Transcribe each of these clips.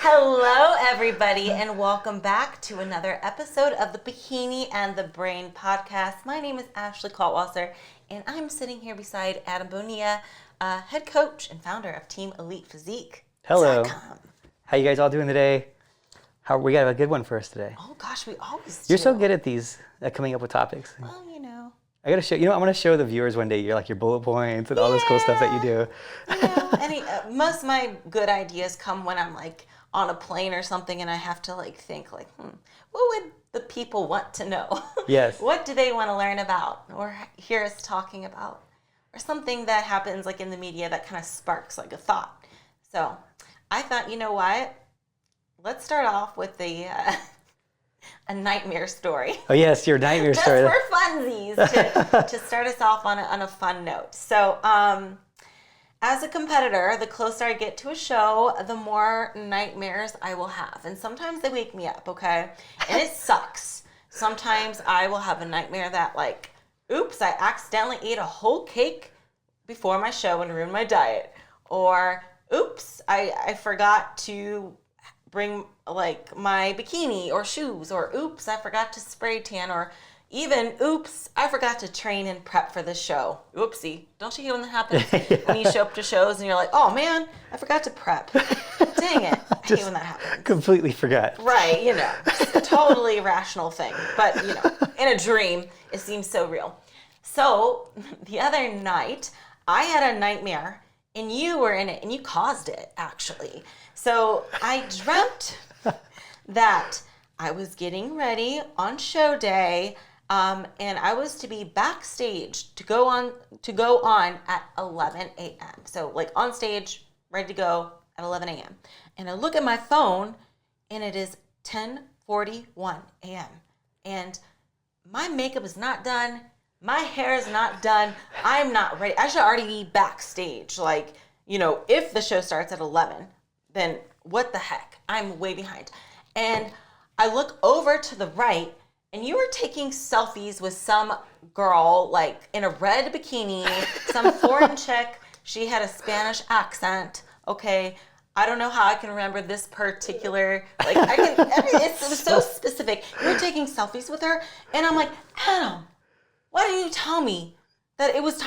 Hello, everybody, and welcome back to another episode of the Bikini and the Brain podcast. My name is Ashley Kaltwasser, and I'm sitting here beside Adam Bonilla, head coach and founder of Team Elite Physique. Hello. How you guys all doing today? We got a good one for us today. Oh gosh, we always do. You're so good at these, at coming up with topics. Well, you know. I gotta show. I'm gonna show the viewers one day. Your bullet points and all this cool stuff that you do. Most of my good ideas come when I'm like on a plane or something, and I have to think what would the people want to know? Yes. What do they want to learn about or hear us talking about, or something that happens like in the media that kind of sparks like a thought. So I thought, you know what? Let's start off with a nightmare story. Oh yes, your nightmare story. Just for funsies to start us off on a fun note. So as a competitor, the closer I get to a show, the more nightmares I will have. And sometimes they wake me up, okay? And it sucks. Sometimes I will have a nightmare that oops, I accidentally ate a whole cake before my show and ruined my diet. Or oops, I forgot to bring my bikini or shoes, or oops, I forgot to spray tan, or even oops, I forgot to train and prep for this show. Oopsie. Don't you hate when that happens? Yeah. When you show up to shows and you're like, oh man, I forgot to prep. Dang it. I hate when that happens. Completely forgot. Right, it's a totally irrational thing. But, in a dream, it seems so real. So the other night, I had a nightmare, and you were in it, and you caused it, actually. So I dreamt that I was getting ready on show day, and I was to be backstage to go on at 11 a.m. So on stage, ready to go at 11 a.m. And I look at my phone, and it is 10:41 a.m. And my makeup is not done. My hair is not done. I'm not ready. I should already be backstage. If the show starts at 11, then what the heck? I'm way behind. And I look over to the right, and you were taking selfies with some girl, in a red bikini, some foreign chick. She had a Spanish accent. Okay. I don't know how I can remember this particular, it was so specific. You were taking selfies with her, and I'm like, Adam, why didn't you tell me that it was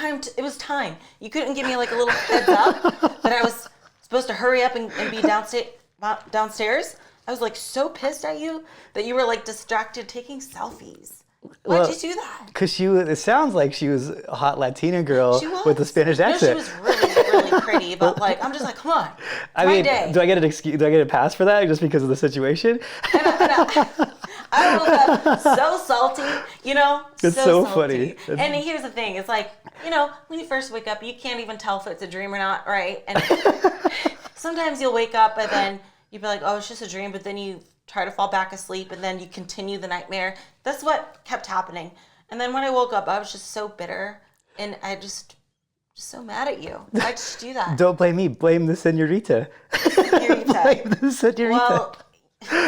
time? You couldn't give me a little heads up that I was supposed to hurry up and be downstairs? I was so pissed at you that you were distracted taking selfies. Why'd you do that? Because it sounds like she was a hot Latina girl with a Spanish accent. No, she was really, really pretty, but I'm just come on. Day. Do I get an excuse? Do I get a pass for that just because of the situation? I woke up so salty, It's so salty. funny. And here's the thing, it's when you first wake up, you can't even tell if it's a dream or not, right? And sometimes you'll wake up and then you'll be like, oh, it's just a dream, but then you try to fall back asleep and then you continue the nightmare. That's what kept happening. And then when I woke up, I was just so bitter, and I just so mad at you. Why'd you do that? Don't blame me. Blame the señorita. Blame the señorita. Well,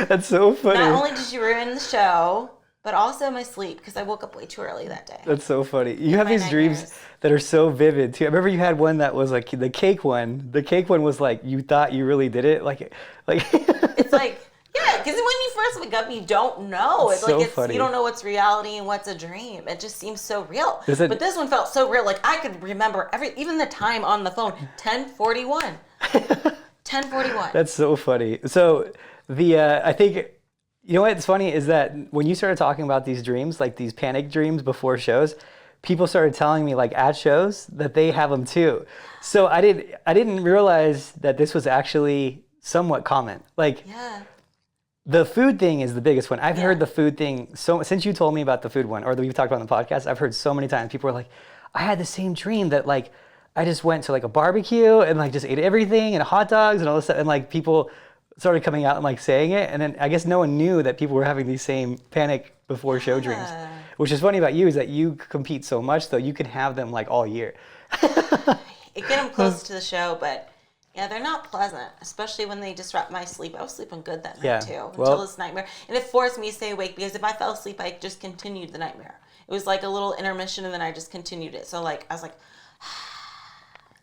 that's so funny. Not only did you ruin the show, but also my sleep, because I woke up way too early that day. That's so funny. You have these dreams that are so vivid too. I remember you had one that was the cake one. The cake one was you thought you really did it. It's yeah, because when you first wake up, you don't know. It's so funny. You don't know what's reality and what's a dream. It just seems so real. But this one felt so real. I could remember even the time on the phone, 10:41. 10:41. That's so funny. So I think, what's funny is that when you started talking about these dreams, these panic dreams before shows, people started telling me at shows that they have them too. So I didn't realize that this was actually somewhat common. Yeah. The food thing is the biggest one. I've heard the food thing since you told me about the food one, or that we've talked about on the podcast. I've heard so many times people are like, I had the same dream that I just went to a barbecue and just ate everything and hot dogs and all this stuff, and people started coming out and saying it, and then I guess no one knew that people were having these same panic before show dreams. Which is funny about you is that you compete so much, though you can have them all year. It get them close to the show, but yeah, they're not pleasant, especially when they disrupt my sleep. I was sleeping good that night too, until this nightmare. And it forced me to stay awake, because if I fell asleep, I just continued the nightmare. It was a little intermission, and then I just continued it. So I was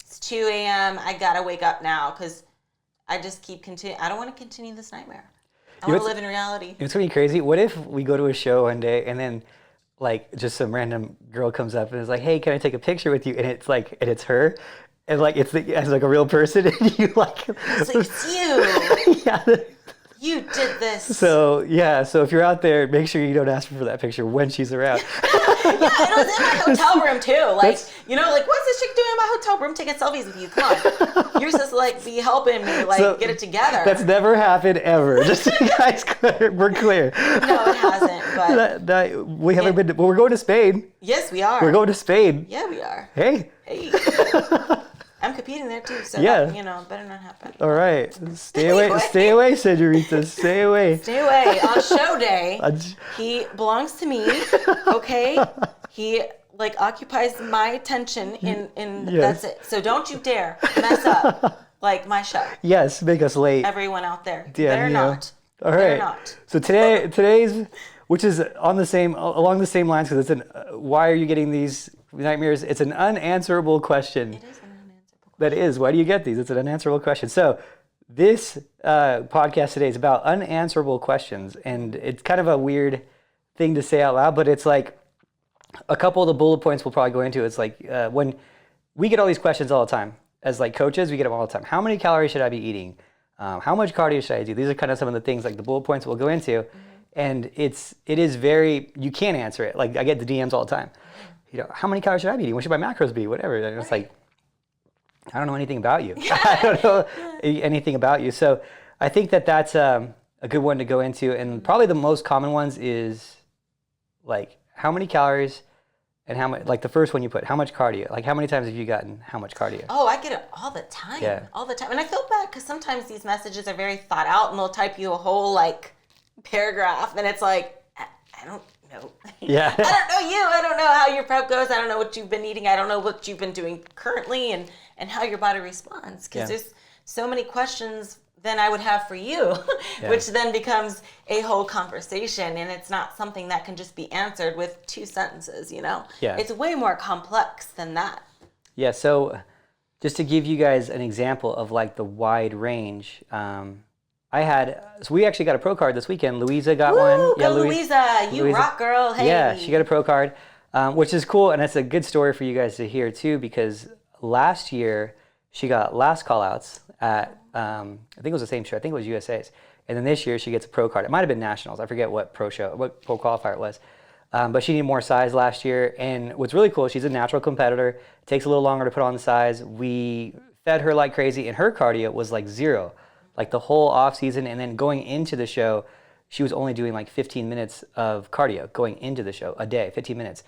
it's 2 a.m. I gotta wake up now, because I just keep I don't want to continue this nightmare. I want to live in reality. It's gonna be crazy. What if we go to a show one day and then like just some random girl comes up and is like, "Hey, can I take a picture with you?" And it's like, and it's her, and like it's like a real person, and you like, it's you. Yeah. You did this. So if you're out there, make sure you don't ask her for that picture when she's around. Yeah, and it was in my hotel room too. Like, like what's this chick doing in my hotel room taking selfies with you? Come on. You're supposed to like be helping me like get it together. That's never happened ever. Just so you guys we're clear. No, it hasn't. But we haven't been. Well, we're going to Spain. Yes, we are. We're going to Spain. Yeah, we are. Hey. I'm competing there too, so that, better not happen. All right, stay away, señorita, stay away. Stay away. On show day, he belongs to me. Okay, he like occupies my attention, and that's it. So don't you dare mess up like my show. Yes, make us late. Everyone out there, they're not. All right. They're not. So today's, which is along the same lines, because it's why are you getting these nightmares? It's an unanswerable question. It is. That is. Why do you get these? It's an unanswerable question. So this podcast today is about unanswerable questions. And it's kind of a weird thing to say out loud, but it's like a couple of the bullet points we'll probably go into. It's like when we get all these questions all the time. As like coaches, we get them all the time. How many calories should I be eating? How much cardio should I do? These are kind of some of the things like the bullet points we'll go into. Mm-hmm. And it is very, you can't answer it. Like I get the DMs all the time. How many calories should I be eating? What should my macros be? Whatever. And it's like, I don't know anything about you. I don't know anything about you. So I think that's a good one to go into. And probably the most common ones is like how many calories and how much, like the first one you put, how much cardio? Like how many times have you gotten how much cardio? Oh, I get it all the time. Yeah. All the time. And I feel bad because sometimes these messages are very thought out and they'll type you a whole like paragraph and it's like, I don't know. Yeah. I don't know you. I don't know how your prep goes. I don't know what you've been eating. I don't know what you've been doing currently and how your body responds. Because there's so many questions than I would have for you, which then becomes a whole conversation. And it's not something that can just be answered with 2 sentences, Yeah. It's way more complex than that. Yeah. So just to give you guys an example of like the wide range, we actually got a pro card this weekend. Louisa got one. Go Louisa. You rock, girl. Hey. Yeah, she got a pro card, which is cool. And that's a good story for you guys to hear too, because last year she got last call outs at, I think it was the same show. I think it was USA's. And then this year she gets a pro card. It might've been nationals. I forget what pro qualifier it was. But she needed more size last year. And what's really cool, she's a natural competitor. It takes a little longer to put on the size. We fed her like crazy and her cardio was like 0. Like the whole off season, and then going into the show, she was only doing like 15 minutes of cardio going into the show a day, 15 minutes.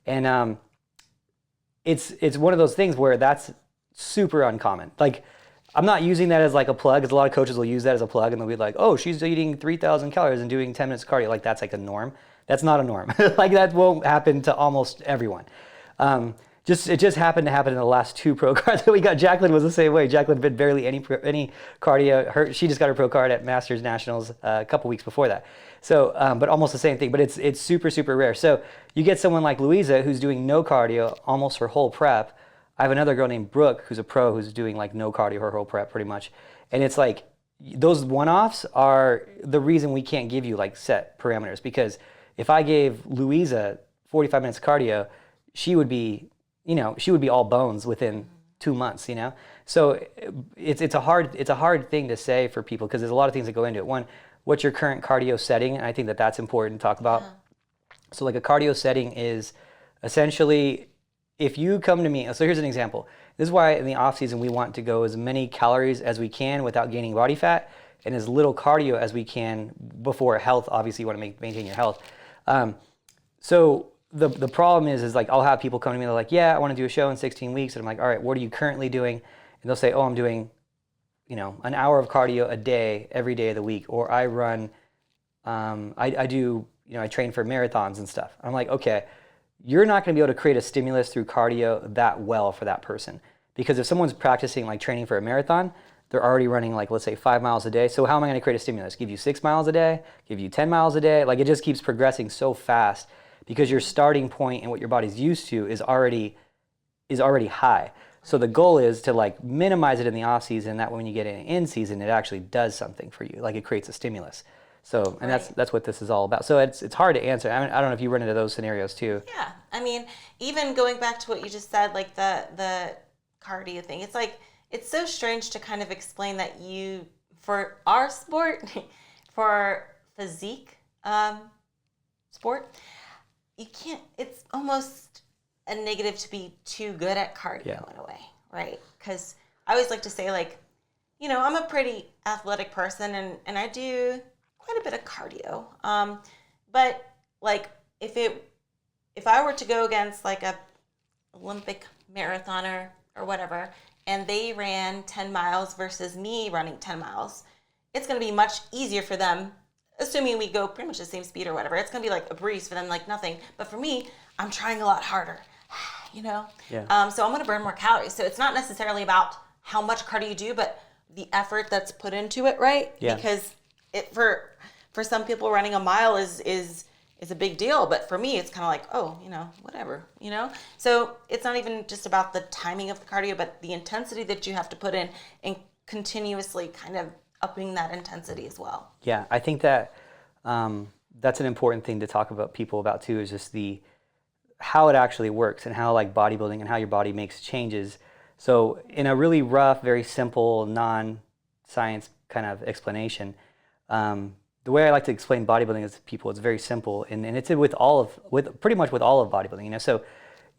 And it's one of those things where that's super uncommon. Like I'm not using that as like a plug, because a lot of coaches will use that as a plug and they'll be like, oh, she's eating 3,000 calories and doing 10 minutes of cardio. Like that's like a norm. That's not a norm. Like that won't happen to almost everyone. It just happened to happen in the last 2 pro cards that we got. Jacqueline was the same way. Jacqueline did barely any cardio. She just got her pro card at Masters Nationals a couple weeks before that. So, but almost the same thing. But it's super, super rare. So you get someone like Louisa who's doing no cardio almost her whole prep. I have another girl named Brooke who's a pro who's doing like no cardio her whole prep pretty much. And it's like those one-offs are the reason we can't give you like set parameters, because if I gave Louisa 45 minutes of cardio, she would be all bones within 2 months, So it's a hard thing to say for people, because there's a lot of things that go into it. One, what's your current cardio setting? And I think that's important to talk about. Yeah. So like a cardio setting is essentially, if you come to me, so here's an example. This is why in the off season we want to go as many calories as we can without gaining body fat, and as little cardio as we can before health. Obviously you want to maintain your health. So the problem is like I'll have people come to me, they're like, yeah, I want to do a show in 16 weeks. And I'm like, all right, what are you currently doing? And they'll say, oh, I'm doing, an hour of cardio a day, every day of the week. Or I run, I do, I train for marathons and stuff. I'm like, okay, you're not going to be able to create a stimulus through cardio that well for that person. Because if someone's practicing like training for a marathon, they're already running like, let's say 5 miles a day. So how am I going to create a stimulus? Give you 6 miles a day, give you 10 miles a day. Like it just keeps progressing so fast, because your starting point and what your body's used to is already high. So the goal is to like minimize it in the off season. That way when you get in season, it actually does something for you. Like it creates a stimulus. So, and that's what this is all about. So it's hard to answer. I mean, I don't know if you run into those scenarios too. Yeah. I mean, even going back to what you just said, like the cardio thing, it's like, it's so strange to kind of explain that for our sport, for physique sport, you can't, it's almost a negative to be too good at cardio in a way, right? Because I always like to say, like, I'm a pretty athletic person and I do quite a bit of cardio. But like if I were to go against like a Olympic marathoner or whatever, and they ran 10 miles versus me running 10 miles, it's going to be much easier for them, assuming we go pretty much the same speed or whatever. It's going to be like a breeze for them, like nothing. But for me, I'm trying a lot harder, Yeah. So I'm going to burn more calories. So it's not necessarily about how much cardio you do, but the effort that's put into it, right? Yeah. Because for some people, running a mile is a big deal, but for me, it's kind of like, oh, whatever, So it's not even just about the timing of the cardio, but the intensity that you have to put in and continuously kind of upping that intensity as well. Yeah, I think that that's an important thing to talk about people about too, is just how it actually works and how like bodybuilding and how your body makes changes. So in a really rough, very simple, non-science kind of explanation, the way I like to explain bodybuilding is to people, it's very simple, and it's with pretty much with all of bodybuilding. So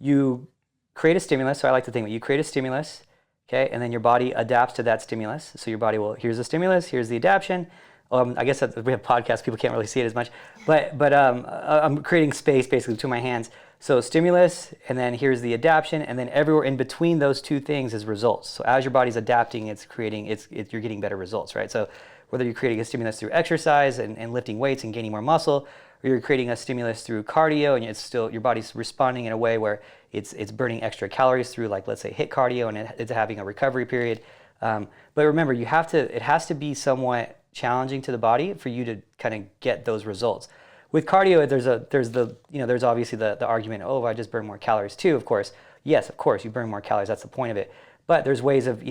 you create a stimulus. So I like to think that you create a stimulus, okay, and then your body adapts to that stimulus. So your body will, here's the stimulus, here's the adaptation. I guess we have podcasts, people can't really see it as much, but I'm creating space basically between my hands. So stimulus, and then here's the adaptation, and then everywhere in between those two things is results. So as your body's adapting, you're getting better results, right? So whether you're creating a stimulus through exercise and lifting weights and gaining more muscle, or you're creating a stimulus through cardio and it's still, your body's responding in a way where it's burning extra calories through, like, let's say HIIT cardio, and it's having a recovery period. But remember, it has to be somewhat challenging to the body for you to kind of get those results. With cardio, there's obviously the argument, oh, I just burn more calories too, of course. Yes, of course, you burn more calories, that's the point of it. But there's ways of,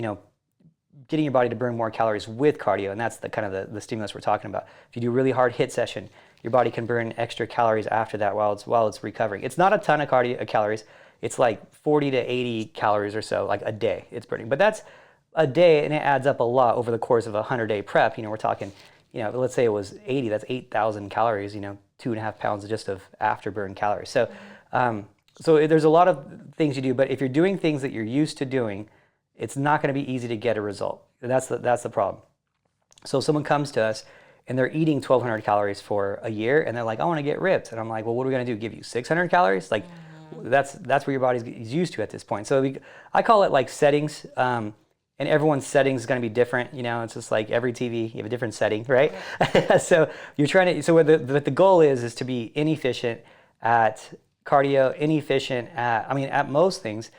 getting your body to burn more calories with cardio, and that's the kind of the stimulus we're talking about. If you do a really hard HIIT session, your body can burn extra calories after that while it's recovering. It's not a ton of calories. It's like 40 to 80 calories or so, like a day it's burning. But that's a day, and it adds up a lot over the course of a 100-day prep. We're talking, let's say it was 80, that's 8,000 calories, 2.5 pounds just of afterburn calories. So, so there's a lot of things you do, but if you're doing things that you're used to doing, it's not going to be easy to get a result. That's the problem. So someone comes to us and they're eating 1,200 calories for a year, and they're like, I want to get ripped. And I'm like, well, what are we going to do? Give you 600 calories? Like, that's where your body's used to at this point. So I call it like settings, and everyone's settings is going to be different. It's just like every TV, you have a different setting, right? So you're trying to, so what the goal is to be inefficient at cardio, inefficient at most things,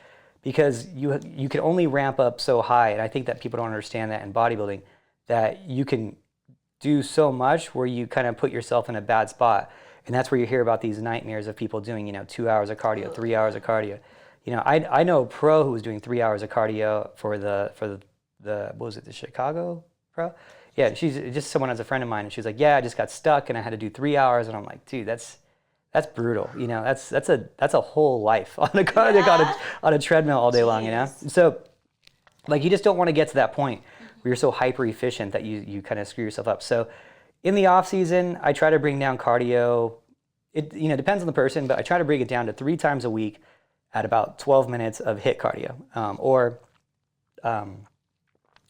because you can only ramp up so high. And I think that people don't understand that in bodybuilding, that you can do so much where you kind of put yourself in a bad spot. And that's where you hear about these nightmares of people doing, 2 hours of cardio, 3 hours of cardio. I know a pro who was doing 3 hours of cardio for the what was it, the Chicago pro? Yeah, she's just someone as a friend of mine, and she's like, yeah, I just got stuck and I had to do 3 hours. And I'm like, dude, that's brutal. That's a whole life on a treadmill all day long. So like, you just don't want to get to that point where you're so hyper efficient that you kind of screw yourself up. So in the off season, I try to bring down cardio. It depends on the person, but I try to bring it down to 3 times a week at about 12 minutes of HIIT cardio, or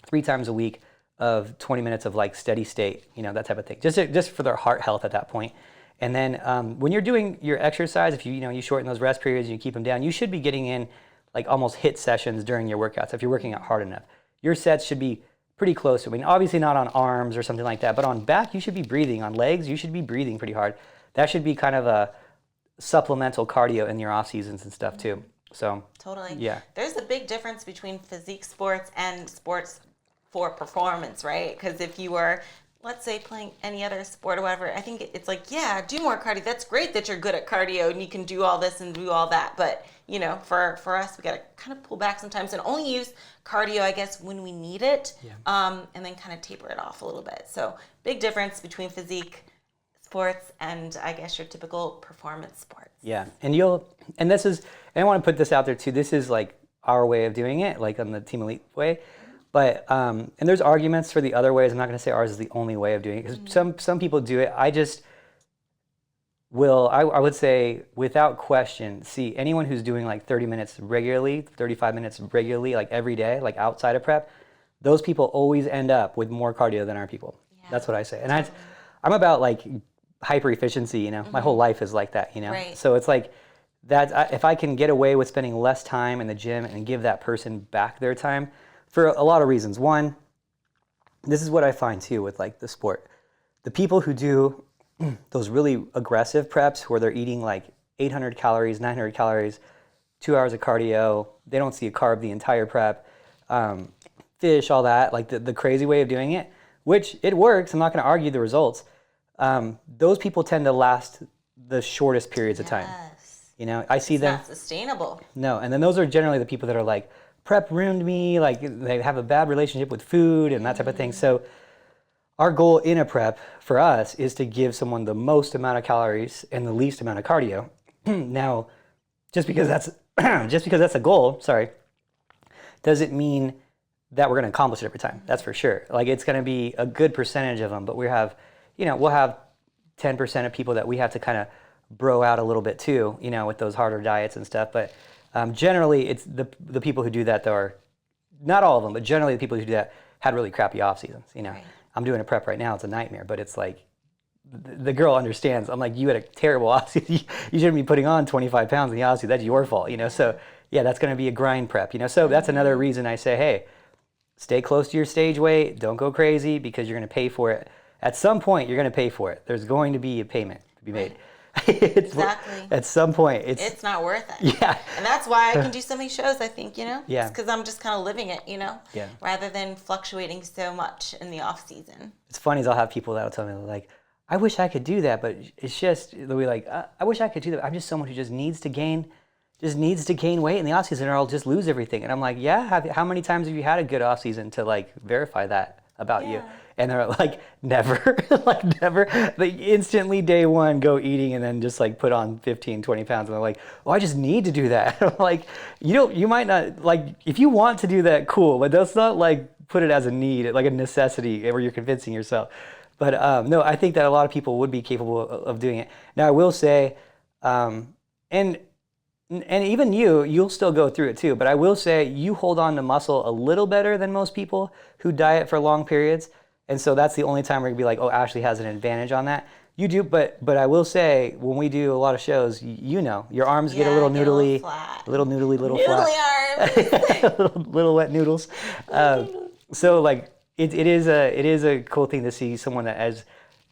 3 times a week of 20 minutes of like steady state, that type of thing, just for their heart health at that point. And then when you're doing your exercise, if you shorten those rest periods and you keep them down, you should be getting in like almost HIIT sessions during your workouts if you're working out hard enough. Your sets should be pretty close. Obviously not on arms or something like that, but on back, you should be breathing. On legs, you should be breathing pretty hard. That should be kind of a supplemental cardio in your off seasons and stuff too. So totally. Yeah. There's a big difference between physique sports and sports for performance, right? Because if you were let's say playing any other sport or whatever, I think it's like, yeah, do more cardio. That's great that you're good at cardio and you can do all this and do all that. But, you know, for us, we got to kind of pull back sometimes and only use cardio, I guess, when we need it, and then kind of taper it off a little bit. So big difference between physique sports and I guess your typical performance sports. Yeah. And I want to put this out there too. This is like our way of doing it, like on the Team Elite way. But, and there's arguments for the other ways. I'm not going to say ours is the only way of doing it, because some people do it. I just will, I would say, without question, see anyone who's doing like 30 minutes regularly, 35 minutes regularly, like every day, like outside of prep, those people always end up with more cardio than our people. Yeah. That's what I say. And I'm about like hyper efficiency, you know, my whole life is like that, you know? Right. So it's like, if I can get away with spending less time in the gym and give that person back their time, for a lot of reasons. One, this is what I find too with like the sport. The people who do those really aggressive preps where they're eating like 800 calories, 900 calories, 2 hours of cardio, they don't see a carb the entire prep, fish, all that, like the crazy way of doing it, which it works. I'm not going to argue the results. Those people tend to last the shortest periods of time. You know, I see them. It's not sustainable. No, and then those are generally the people that are like, prep ruined me, like they have a bad relationship with food and that type of thing. So our goal in a prep for us is to give someone the most amount of calories and the least amount of cardio. Now, just because that's a goal, doesn't mean that we're going to accomplish it every time. That's for sure. Like it's going to be a good percentage of them, but we'll have 10% of people that we have to kind of bro out a little bit too, you know, with those harder diets and stuff. But generally, it's the people who do that, though, are not all of them, but generally the people who do that had really crappy off seasons. You know, right. I'm doing a prep right now; it's a nightmare. But it's like the girl understands. I'm like, you had a terrible off season. You shouldn't be putting on 25 pounds in the off season. That's your fault. You know, so yeah, that's going to be a grind prep. You know, so that's another reason I say, hey, stay close to your stage weight. Don't go crazy because you're going to pay for it. At some point, you're going to pay for it. There's going to be a payment to be made. Right. Exactly. At some point, it's not worth it. Yeah. And that's why I can do so many shows, I think, you know? Yeah. Because I'm just kind of living it, you know? Yeah. Rather than fluctuating so much in the off season. It's funny is I'll have people that'll tell me like, I wish I could do that, but it's just they'll be like, I wish I could do that. I'm just someone who just needs to gain weight in the off season, or I'll just lose everything. And I'm like, yeah. How many times have you had a good off season to like verify that about you? And they're like, never, like never. They instantly day one go eating and then just like put on 15, 20 pounds. And they're like, oh, I just need to do that. I'm like, you might not, like, if you want to do that, cool. But that's not like put it as a need, like a necessity where you're convincing yourself. But no, I think that a lot of people would be capable of doing it. Now, I will say, and even you'll still go through it too. But I will say you hold on to muscle a little better than most people who diet for long periods. And so that's the only time where you'd be like, oh, Ashley has an advantage on that. You do, but I will say, when we do a lot of shows, you know, your arms get a little noodly, little arms, little wet noodles. So like, it is a cool thing to see someone that has,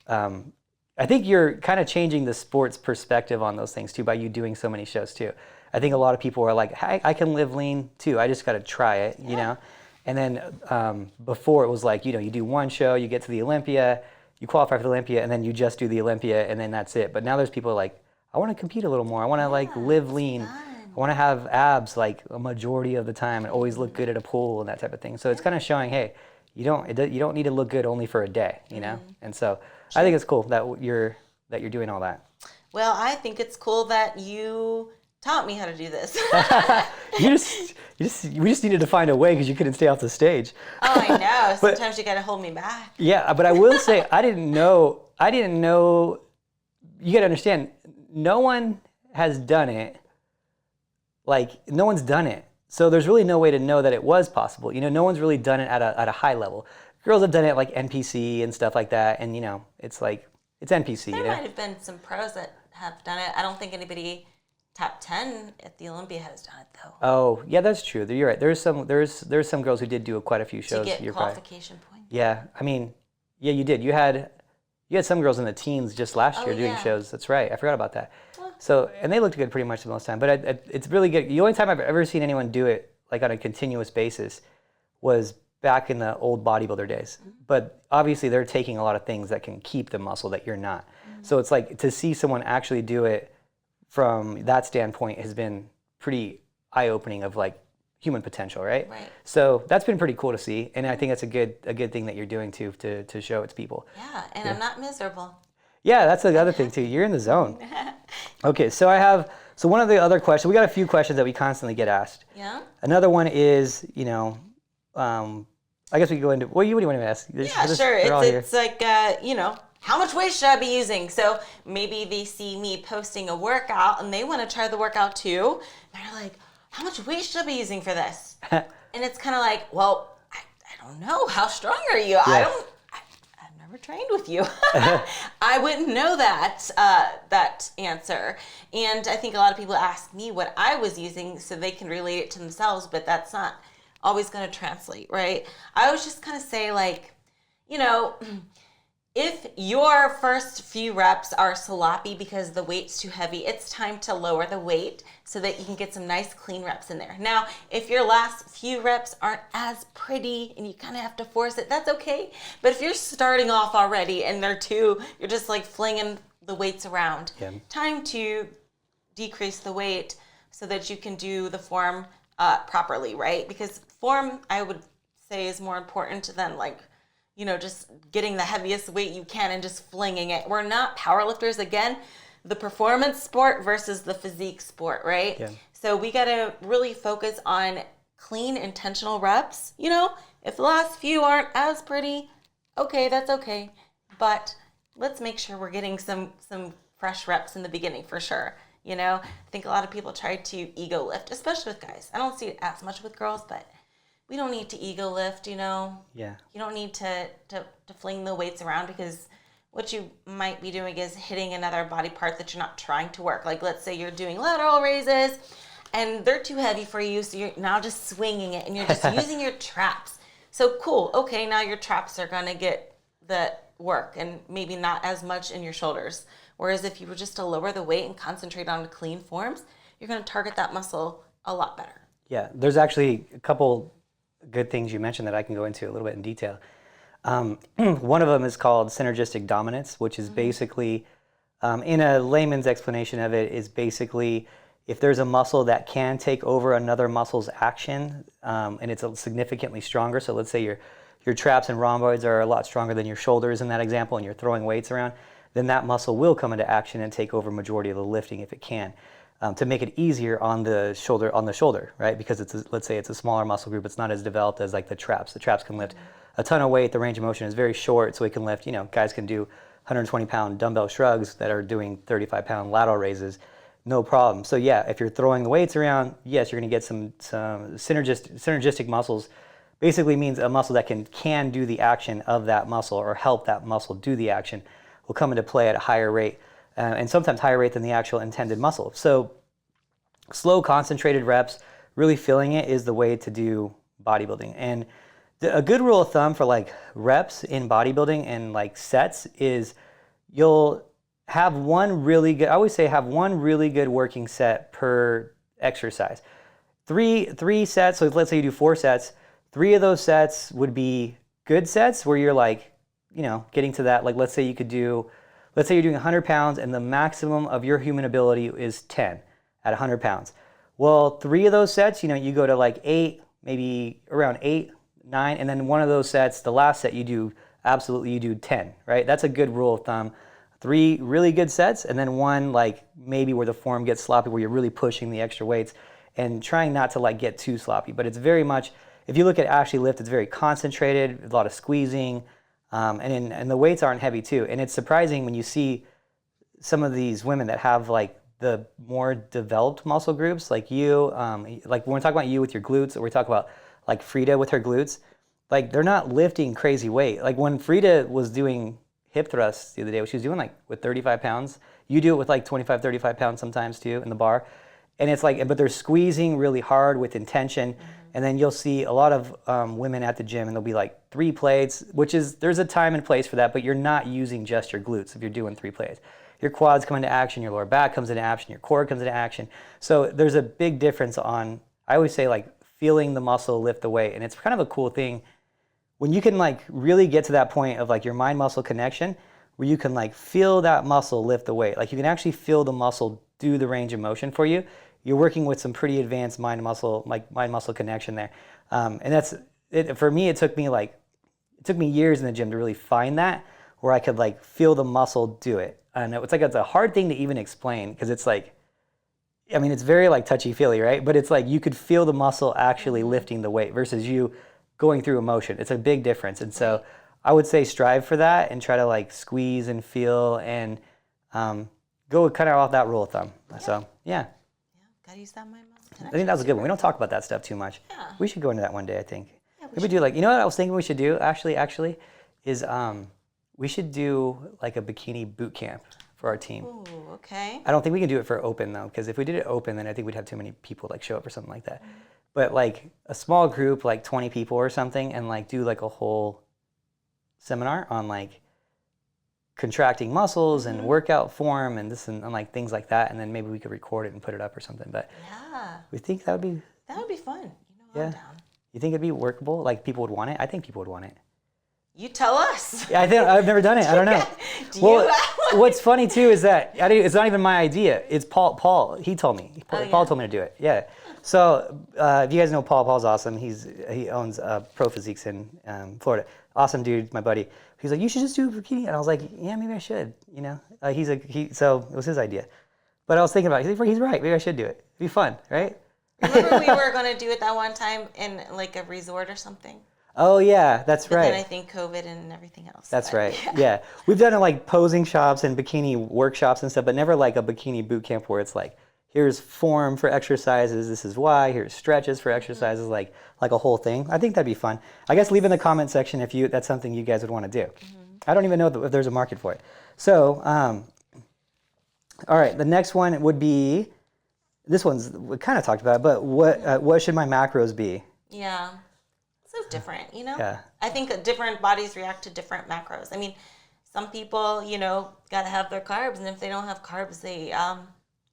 I think you're kind of changing the sports perspective on those things too by you doing so many shows too. I think a lot of people are like, hey, I can live lean too. I just got to try it, you know? And then before it was like, you know, you do one show, you get to the Olympia, you qualify for the Olympia, and then you just do the Olympia, and then that's it. But now there's people like, I want to compete a little more. I want to like live lean. I want to have abs like a majority of the time and always look good at a pool and that type of thing. So it's kind of showing, hey, you don't need to look good only for a day, you know? And so I think it's cool that you're doing all that. Well, I think it's cool that you taught me how to do this. We just needed to find a way because you couldn't stay off the stage. Oh, I know. Sometimes you got to hold me back. Yeah, but I will say I didn't know. You got to understand, no one has done it. Like, no one's done it. So there's really no way to know that it was possible. You know, no one's really done it at a high level. Girls have done it like NPC and stuff like that, and you know, it's like it's NPC. There might have been some pros that have done it. I don't think anybody top 10 at the Olympia has done it though. Oh, yeah, that's true. You're right. There's some girls who did do quite a few shows. To get qualification points. Yeah, I mean, yeah, you did. You had some girls in the teens just last year doing shows. That's right. I forgot about that. So, and they looked good pretty much the most time. But it's really good. The only time I've ever seen anyone do it like on a continuous basis was back in the old bodybuilder days. But obviously they're taking a lot of things that can keep the muscle that you're not. So it's like to see someone actually do it from that standpoint has been pretty eye-opening of like human potential, right? Right. So that's been pretty cool to see, and I think that's a good thing that you're doing too to show it to people. Yeah, and I'm not miserable. Yeah, that's the other thing too. You're in the zone. Okay, so one of the other questions, we got a few questions that we constantly get asked. Yeah. Another one is, I guess we can go into, what do you want to ask? Yeah, sure. It's like, how much weight should I be using? So maybe they see me posting a workout and they want to try the workout too. And they're like, how much weight should I be using for this? And it's kind of like, well, I don't know. How strong are you? Yeah. I've never trained with you. I wouldn't know that answer. And I think a lot of people ask me what I was using so they can relate it to themselves, but that's not always going to translate, right? I always just kind of say like, if your first few reps are sloppy because the weight's too heavy, it's time to lower the weight so that you can get some nice clean reps in there. Now, if your last few reps aren't as pretty and you kind of have to force it, that's okay. But if you're starting off already and you're just like flinging the weights around, time to decrease the weight so that you can do the form properly, right? Because form, I would say, is more important than like, just getting the heaviest weight you can and just flinging it. We're not powerlifters. Again, the performance sport versus the physique sport, right? Yeah. So we got to really focus on clean, intentional reps. If the last few aren't as pretty, okay, that's okay. But let's make sure we're getting some fresh reps in the beginning for sure. I think a lot of people try to ego lift, especially with guys. I don't see it as much with girls, but we don't need to ego lift, Yeah. You don't need to fling the weights around, because what you might be doing is hitting another body part that you're not trying to work. Like, let's say you're doing lateral raises and they're too heavy for you, so you're now just swinging it and you're just using your traps. So cool. Okay, now your traps are going to get the work and maybe not as much in your shoulders. Whereas if you were just to lower the weight and concentrate on clean forms, you're going to target that muscle a lot better. Yeah, there's actually a couple good things you mentioned that I can go into a little bit in detail. One of them is called synergistic dominance, which is basically, in a layman's explanation of it, is basically if there's a muscle that can take over another muscle's action, and it's significantly stronger. So let's say your traps and rhomboids are a lot stronger than your shoulders in that example, and you're throwing weights around, then that muscle will come into action and take over majority of the lifting if it can. To make it easier on the shoulder, right? Because let's say it's a smaller muscle group, it's not as developed as like the traps. The traps can lift a ton of weight. The range of motion is very short, so it can lift, guys can do 120-pound dumbbell shrugs that are doing 35-pound lateral raises, no problem. So yeah, if you're throwing the weights around, yes, you're gonna get some synergistic muscles. Basically means a muscle that can do the action of that muscle or help that muscle do the action will come into play at a higher rate. And sometimes higher rate than the actual intended muscle. So slow, concentrated reps, really feeling it is the way to do bodybuilding. And a good rule of thumb for like reps in bodybuilding and like sets is you'll have one really good, I always say have one really good working set per exercise. Three sets, so let's say you do 4 sets, 3 of those sets would be good sets where you're like, getting to that, like let's say you're doing 100 pounds and the maximum of your human ability is 10 at 100 pounds. Well, 3 of those sets, you go to like 8, maybe around 8, 9, and then one of those sets, the last set you do 10, right? That's a good rule of thumb. 3 really good sets, and then 1 like maybe where the form gets sloppy, where you're really pushing the extra weights and trying not to like get too sloppy. But it's very much, if you look at Ashley Lift, it's very concentrated, a lot of squeezing, and the weights aren't heavy too. And it's surprising when you see some of these women that have like the more developed muscle groups, like you, like when we talk about you with your glutes, or we talk about like Frida with her glutes, like they're not lifting crazy weight. Like when Frida was doing hip thrusts the other day, she was doing like with 35 pounds. You do it with like 25, 35 pounds sometimes too in the bar. And it's like, but they're squeezing really hard with intention. And then you'll see a lot of women at the gym and they'll be like 3 plates, which is, there's a time and place for that, but you're not using just your glutes if you're doing 3 plates. Your quads come into action, your lower back comes into action, your core comes into action. So there's a big difference on, I always say like feeling the muscle lift the weight. And it's kind of a cool thing when you can like really get to that point of like your mind muscle connection, where you can like feel that muscle lift the weight, like you can actually feel the muscle do the range of motion for you. You're working with some pretty advanced mind muscle connection there, and that's it. For me, it took me years in the gym to really find that, where I could like feel the muscle do it. And it's a hard thing to even explain, because it's like, I mean, it's very like touchy-feely, right? But it's like you could feel the muscle actually lifting the weight versus you going through a motion. It's a big difference. And so I would say strive for that and try to like squeeze and feel and go kind of off that rule of thumb. Yeah. So, yeah. Gotta use that mind muscle connection. I think that was a good one. We don't talk about that stuff too much. Yeah. We should go into that one day, I think. Yeah, Maybe do like, you know what I was thinking we should do actually is we should do like a bikini boot camp for our team. Ooh, okay. I don't think we can do it for open though, because if we did it open, then I think we'd have too many people like show up or something like that. But like a small group, like 20 people or something, and like do like a whole seminar on like contracting muscles and workout form and this and like things like that, and then maybe we could record it and put it up or something. But yeah, we think that would be fun. I'm down. You think it'd be workable? Like people would want it? I think people would want it. You tell us. Yeah, I think I've never done it. I don't know. What's funny too is that it's not even my idea. It's Paul. He told me. Paul told me to do it. Yeah. So if you guys know Paul, Paul's awesome. He owns Pro Physiques in Florida. Awesome dude, my buddy. He's like, you should just do a bikini, and I was like, yeah, maybe I should. You know, so it was his idea. But I was thinking about it. He's right. Maybe I should do it. It'd be fun, right? Remember we were going to do it that one time in like a resort or something? Oh yeah, that's but right. Then I think COVID and everything else. That's right. Yeah, we've done it like posing shops and bikini workshops and stuff, but never like a bikini boot camp where it's like, here's form for exercises. This is why. Here's stretches for exercises. Like a whole thing. I think that'd be fun. I guess leave in the comment section if that's something you guys would want to do. I don't even know if there's a market for it. So, all right, the next one would be. This we kind of talked about it, but what should my macros be? Yeah. So different, you know? Yeah. I think that different bodies react to different macros. I mean, some people, got to have their carbs, and if they don't have carbs, they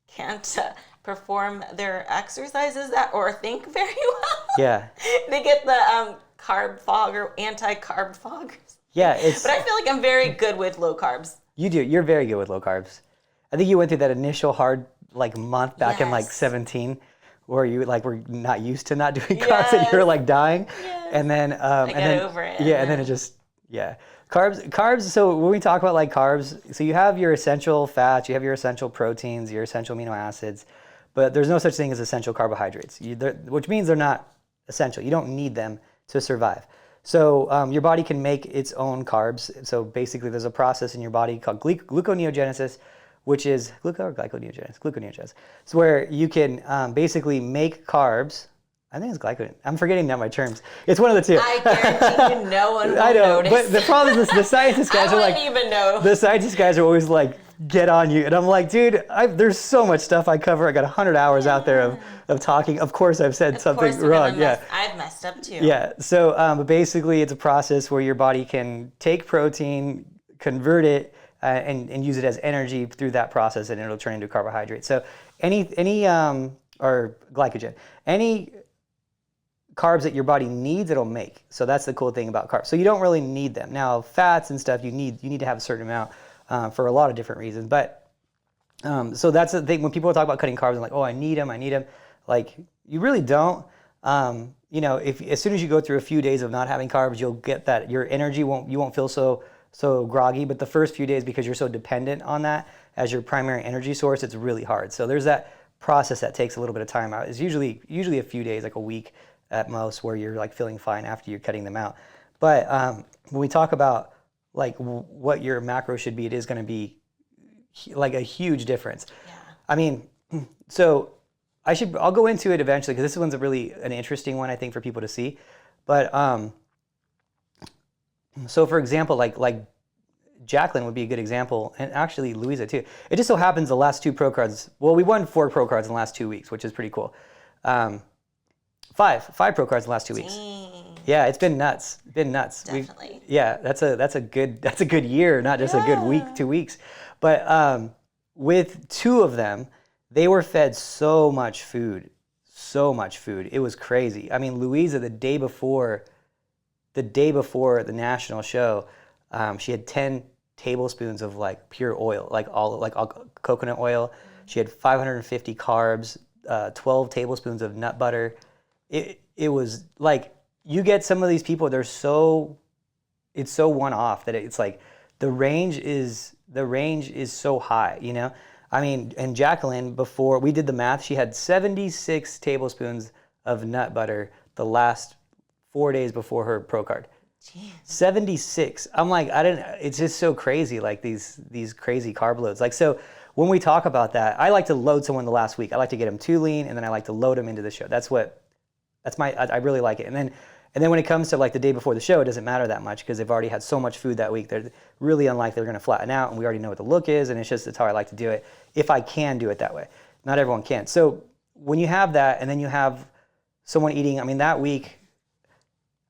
can't perform their exercises or think very well. Yeah. They get the carb fog or anti-carb fog. Yeah, But I feel like I'm very good with low carbs. You do. You're very good with low carbs. I think you went through that initial hard month back in 17 where you were not used to not doing carbs and you were dying. Yes. And then I got over it. Yeah, and then it just Carbs, so when we talk about carbs, so you have your essential fats, you have your essential proteins, your essential amino acids, but there's no such thing as essential carbohydrates, which means they're not essential. You don't need them to survive. So your body can make its own carbs. So basically there's a process in your body called gluconeogenesis, which is gluconeogenesis. It's where you can basically make carbs. I think it's glycogen. I'm forgetting now my terms. It's one of the two. I guarantee you no one will I know, notice. but the problem is the scientist guys I wouldn't even know. The scientist guys are always get on you. And I'm like, dude, there's so much stuff I cover. I got 100 hours out there of talking. Of course I've said something wrong. I've messed up too. Yeah. So but basically it's a process where your body can take protein, convert it, and use it as energy through that process, and it'll turn into carbohydrate. So any or glycogen, any carbs that your body needs, it'll make. So that's the cool thing about carbs. So you don't really need them. Now fats and stuff, you need to have a certain amount for a lot of different reasons. But so that's the thing when people talk about cutting carbs and I need them. You really don't. If as soon as you go through a few days of not having carbs, you'll get that your energy you won't feel so groggy. But the first few days, because you're so dependent on that as your primary energy source, it's really hard. So there's that process that takes a little bit of time out. It's usually a few days, like a week at most, where you're feeling fine after you're cutting them out. But when we talk about what your macro should be, it is going to be a huge difference. Yeah. I mean, so I'll go into it eventually, because this one's an interesting one, I think, for people to see. But so for example, like Jacqueline would be a good example, and actually Louisa too. It just so happens the last 2 pro cards, we won 4 pro cards in the last 2 weeks, which is pretty cool. 5 pro cards in the last 2 weeks. Dang. Yeah, it's been nuts. Definitely. That's a good year, not just a good week, 2 weeks. But with 2 of them, they were fed so much food. It was crazy. I mean, Louisa, the day before the day before the national show, she had 10 tablespoons of like pure oil, like all coconut oil. She had 550 carbs, 12 tablespoons of nut butter. It was like, you get some of these people, it's so one off that it's like the range is so high, you know? I mean, and Jacqueline, before we did the math, she had 76 tablespoons of nut butter the last 4 days before her pro card. Jeez. 76. I'm like, it's just so crazy, like these crazy carb loads. Like, so when we talk about that, I like to load someone the last week. I like to get them too lean, and then I like to load them into the show. I really like it. And then when it comes to like the day before the show, it doesn't matter that much because they've already had so much food that week. They're really unlikely they're going to flatten out, and we already know what the look is, and it's how I like to do it if I can do it that way. Not everyone can. So when you have that, and then you have someone eating, I mean, that week,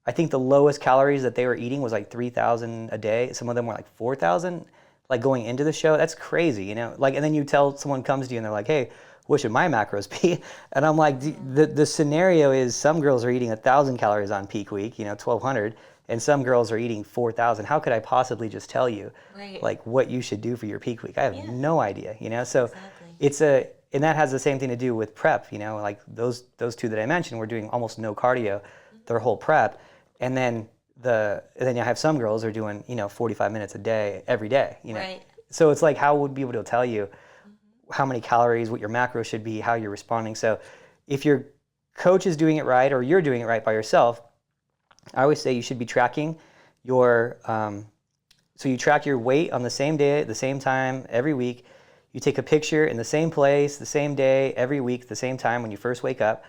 I think the lowest calories that they were eating was like 3,000 a day. Some of them were like 4,000, like going into the show. That's crazy, you know? Like, and then you tell someone comes to you and they're like, hey, what should my macros be? And I'm like, the scenario is some girls are eating 1,000 calories on peak week, you know, 1,200, and some girls are eating 4,000. How could I possibly just tell you, like, what you should do for your peak week? I have no idea, you know? So and that has the same thing to do with prep, you know? Like those two that I mentioned were doing almost no cardio their whole prep. And then you have some girls who are doing, you know, 45 minutes a day, every day, you know? Right. So it's like, how would be able to tell you how many calories, what your macros should be, how you're responding? So if your coach is doing it right, or you're doing it right by yourself, I always say you should be tracking your, so you track your weight on the same day, at the same time, every week. You take a picture in the same place, the same day, every week, the same time when you first wake up.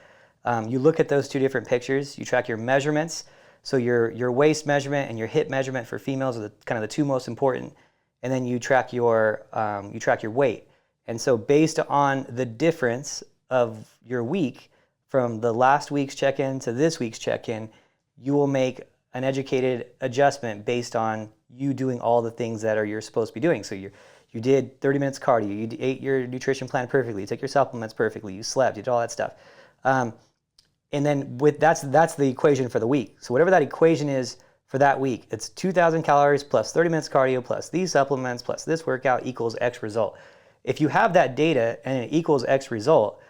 You look at those two different pictures. You track your measurements. So your waist measurement and your hip measurement for females are kind of the two most important. And then you track your weight. And so based on the difference of your week from the last week's check-in to this week's check-in, you will make an educated adjustment based on you doing all the things that you're supposed to be doing. So you did 30 minutes cardio, you ate your nutrition plan perfectly, you took your supplements perfectly, you slept, you did all that stuff. And then that's the equation for the week. So whatever that equation is for that week, it's 2,000 calories plus 30 minutes cardio plus these supplements plus this workout equals X result. If you have that data and it equals X result,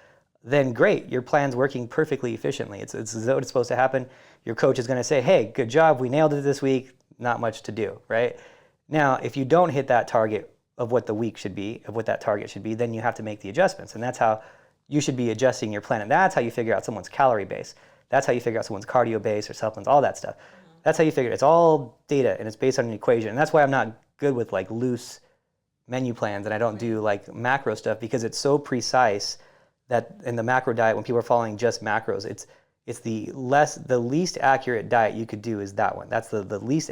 then great, your plan's working perfectly efficiently. It's what it's supposed to happen. Your coach is going to say, hey, good job, we nailed it this week, not much to do, right? Now, if you don't hit that target of what the week should be, of what that target should be, then you have to make the adjustments. And that's how you should be adjusting your plan. And that's how you figure out someone's calorie base. That's how you figure out someone's cardio base or supplements, all that stuff. That's how you figure it. It's all data and it's based on an equation. And that's why I'm not good with like loose menu plans and I don't do like macro stuff because it's so precise that in the macro diet, when people are following just macros, it's the least accurate diet you could do is that one. That's the least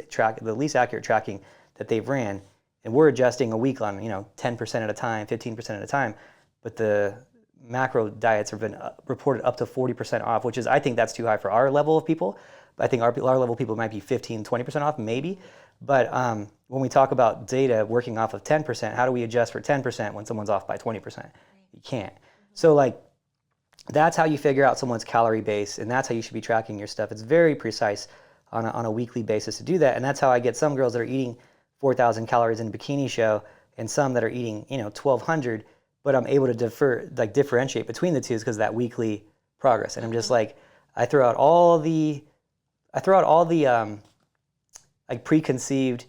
accurate tracking that they've ran. And we're adjusting a week on, 10% at a time, 15% at a time. But the macro diets have been reported up to 40% off, which is, I think that's too high for our level of people. I think our level of people might be 15, 20% off, maybe. But when we talk about data working off of 10%, how do we adjust for 10% when someone's off by 20%? You can't. So like, that's how you figure out someone's calorie base, and that's how you should be tracking your stuff. It's very precise on a weekly basis to do that, and that's how I get some girls that are eating 4,000 calories in a bikini show, and some that are eating 1,200. But I'm able to differentiate between the two because of that weekly progress. And I'm just like, I throw out all the like preconceived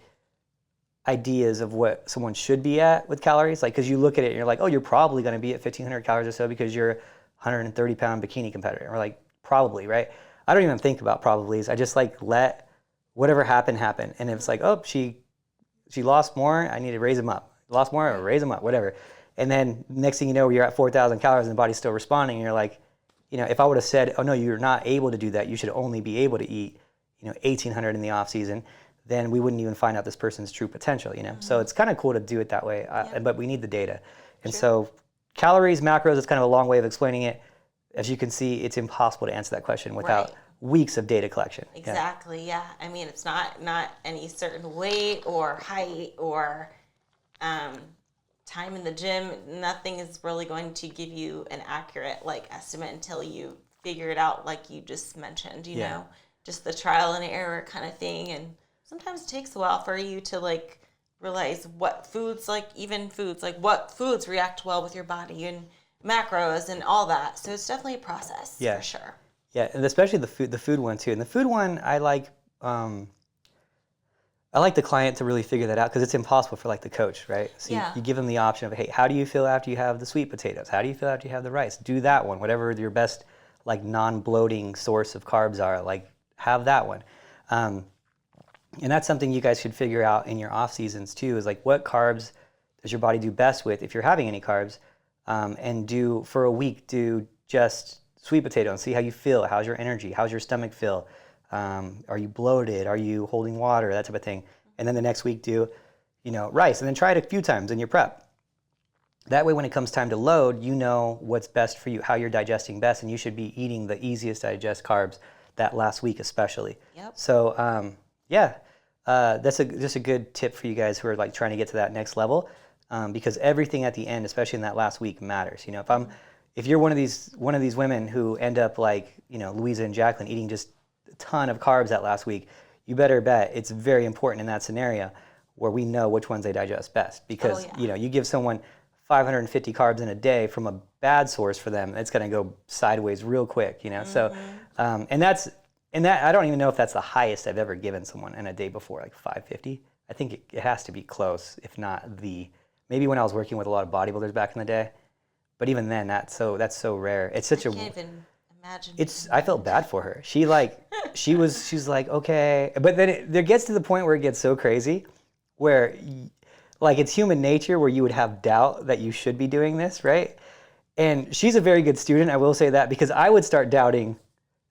ideas of what someone should be at with calories. Like, because you look at it and you're like, oh, you're probably going to be at 1,500 calories or so because you're a 130-pound bikini competitor. And we're like, probably, right? I don't even think about probablys. I just like let whatever happen. And if it's like, oh, she lost more, I need to raise them up. Lost more, or raise them up, whatever. And then next thing you know, you're at 4,000 calories and the body's still responding. And you're like, if I would have said, oh no, you're not able to do that, you should only be able to eat, 1,800 in the off season, then we wouldn't even find out this person's true potential, Mm-hmm. So it's kind of cool to do it that way, but we need the data. And so calories, macros, it's kind of a long way of explaining it. As you can see, it's impossible to answer that question without weeks of data collection. Exactly, yeah. I mean, it's not any certain weight or height or time in the gym. Nothing is really going to give you an accurate estimate until you figure it out, like you just mentioned, you know. just the trial and error kind of thing. And sometimes it takes a while for you to like realize what foods, like even foods, like what foods react well with your body and macros and all that. So it's definitely a process for sure. Yeah, and especially the food one too. And the food one, I like the client to really figure that out because it's impossible for like the coach, right? So you give them the option of, hey, how do you feel after you have the sweet potatoes? How do you feel after you have the rice? Do that one, whatever your best like non-bloating source of carbs are, like have that one. And that's something you guys should figure out in your off seasons too, is like what carbs does your body do best with if you're having any carbs, and do for a week, do just sweet potato and see how you feel. How's your energy? How's your stomach feel? Are you bloated? Are you holding water? That type of thing. And then the next week do, rice, and then try it a few times in your prep. That way when it comes time to load, you know what's best for you, how you're digesting best, and you should be eating the easiest to digest carbs that last week especially. Yep. So that's just a good tip for you guys who are like trying to get to that next level, because everything at the end, especially in that last week, matters. If you're one of these women who end up like Louisa and Jacqueline eating just a ton of carbs that last week, you better bet it's very important in that scenario where we know which ones they digest best, because you give someone 550 carbs in a day from a bad source for them, it's going to go sideways real quick. So and that I don't even know if that's the highest I've ever given someone in a day before, like 550. I think it has to be close, if not maybe when I was working with a lot of bodybuilders back in the day. But even then, that's so rare. It's such I can't even imagine. I felt bad for her. She's like, okay, but then there gets to the point where it gets so crazy, where like it's human nature where you would have doubt that you should be doing this, right? And she's a very good student, I will say that, because I would start doubting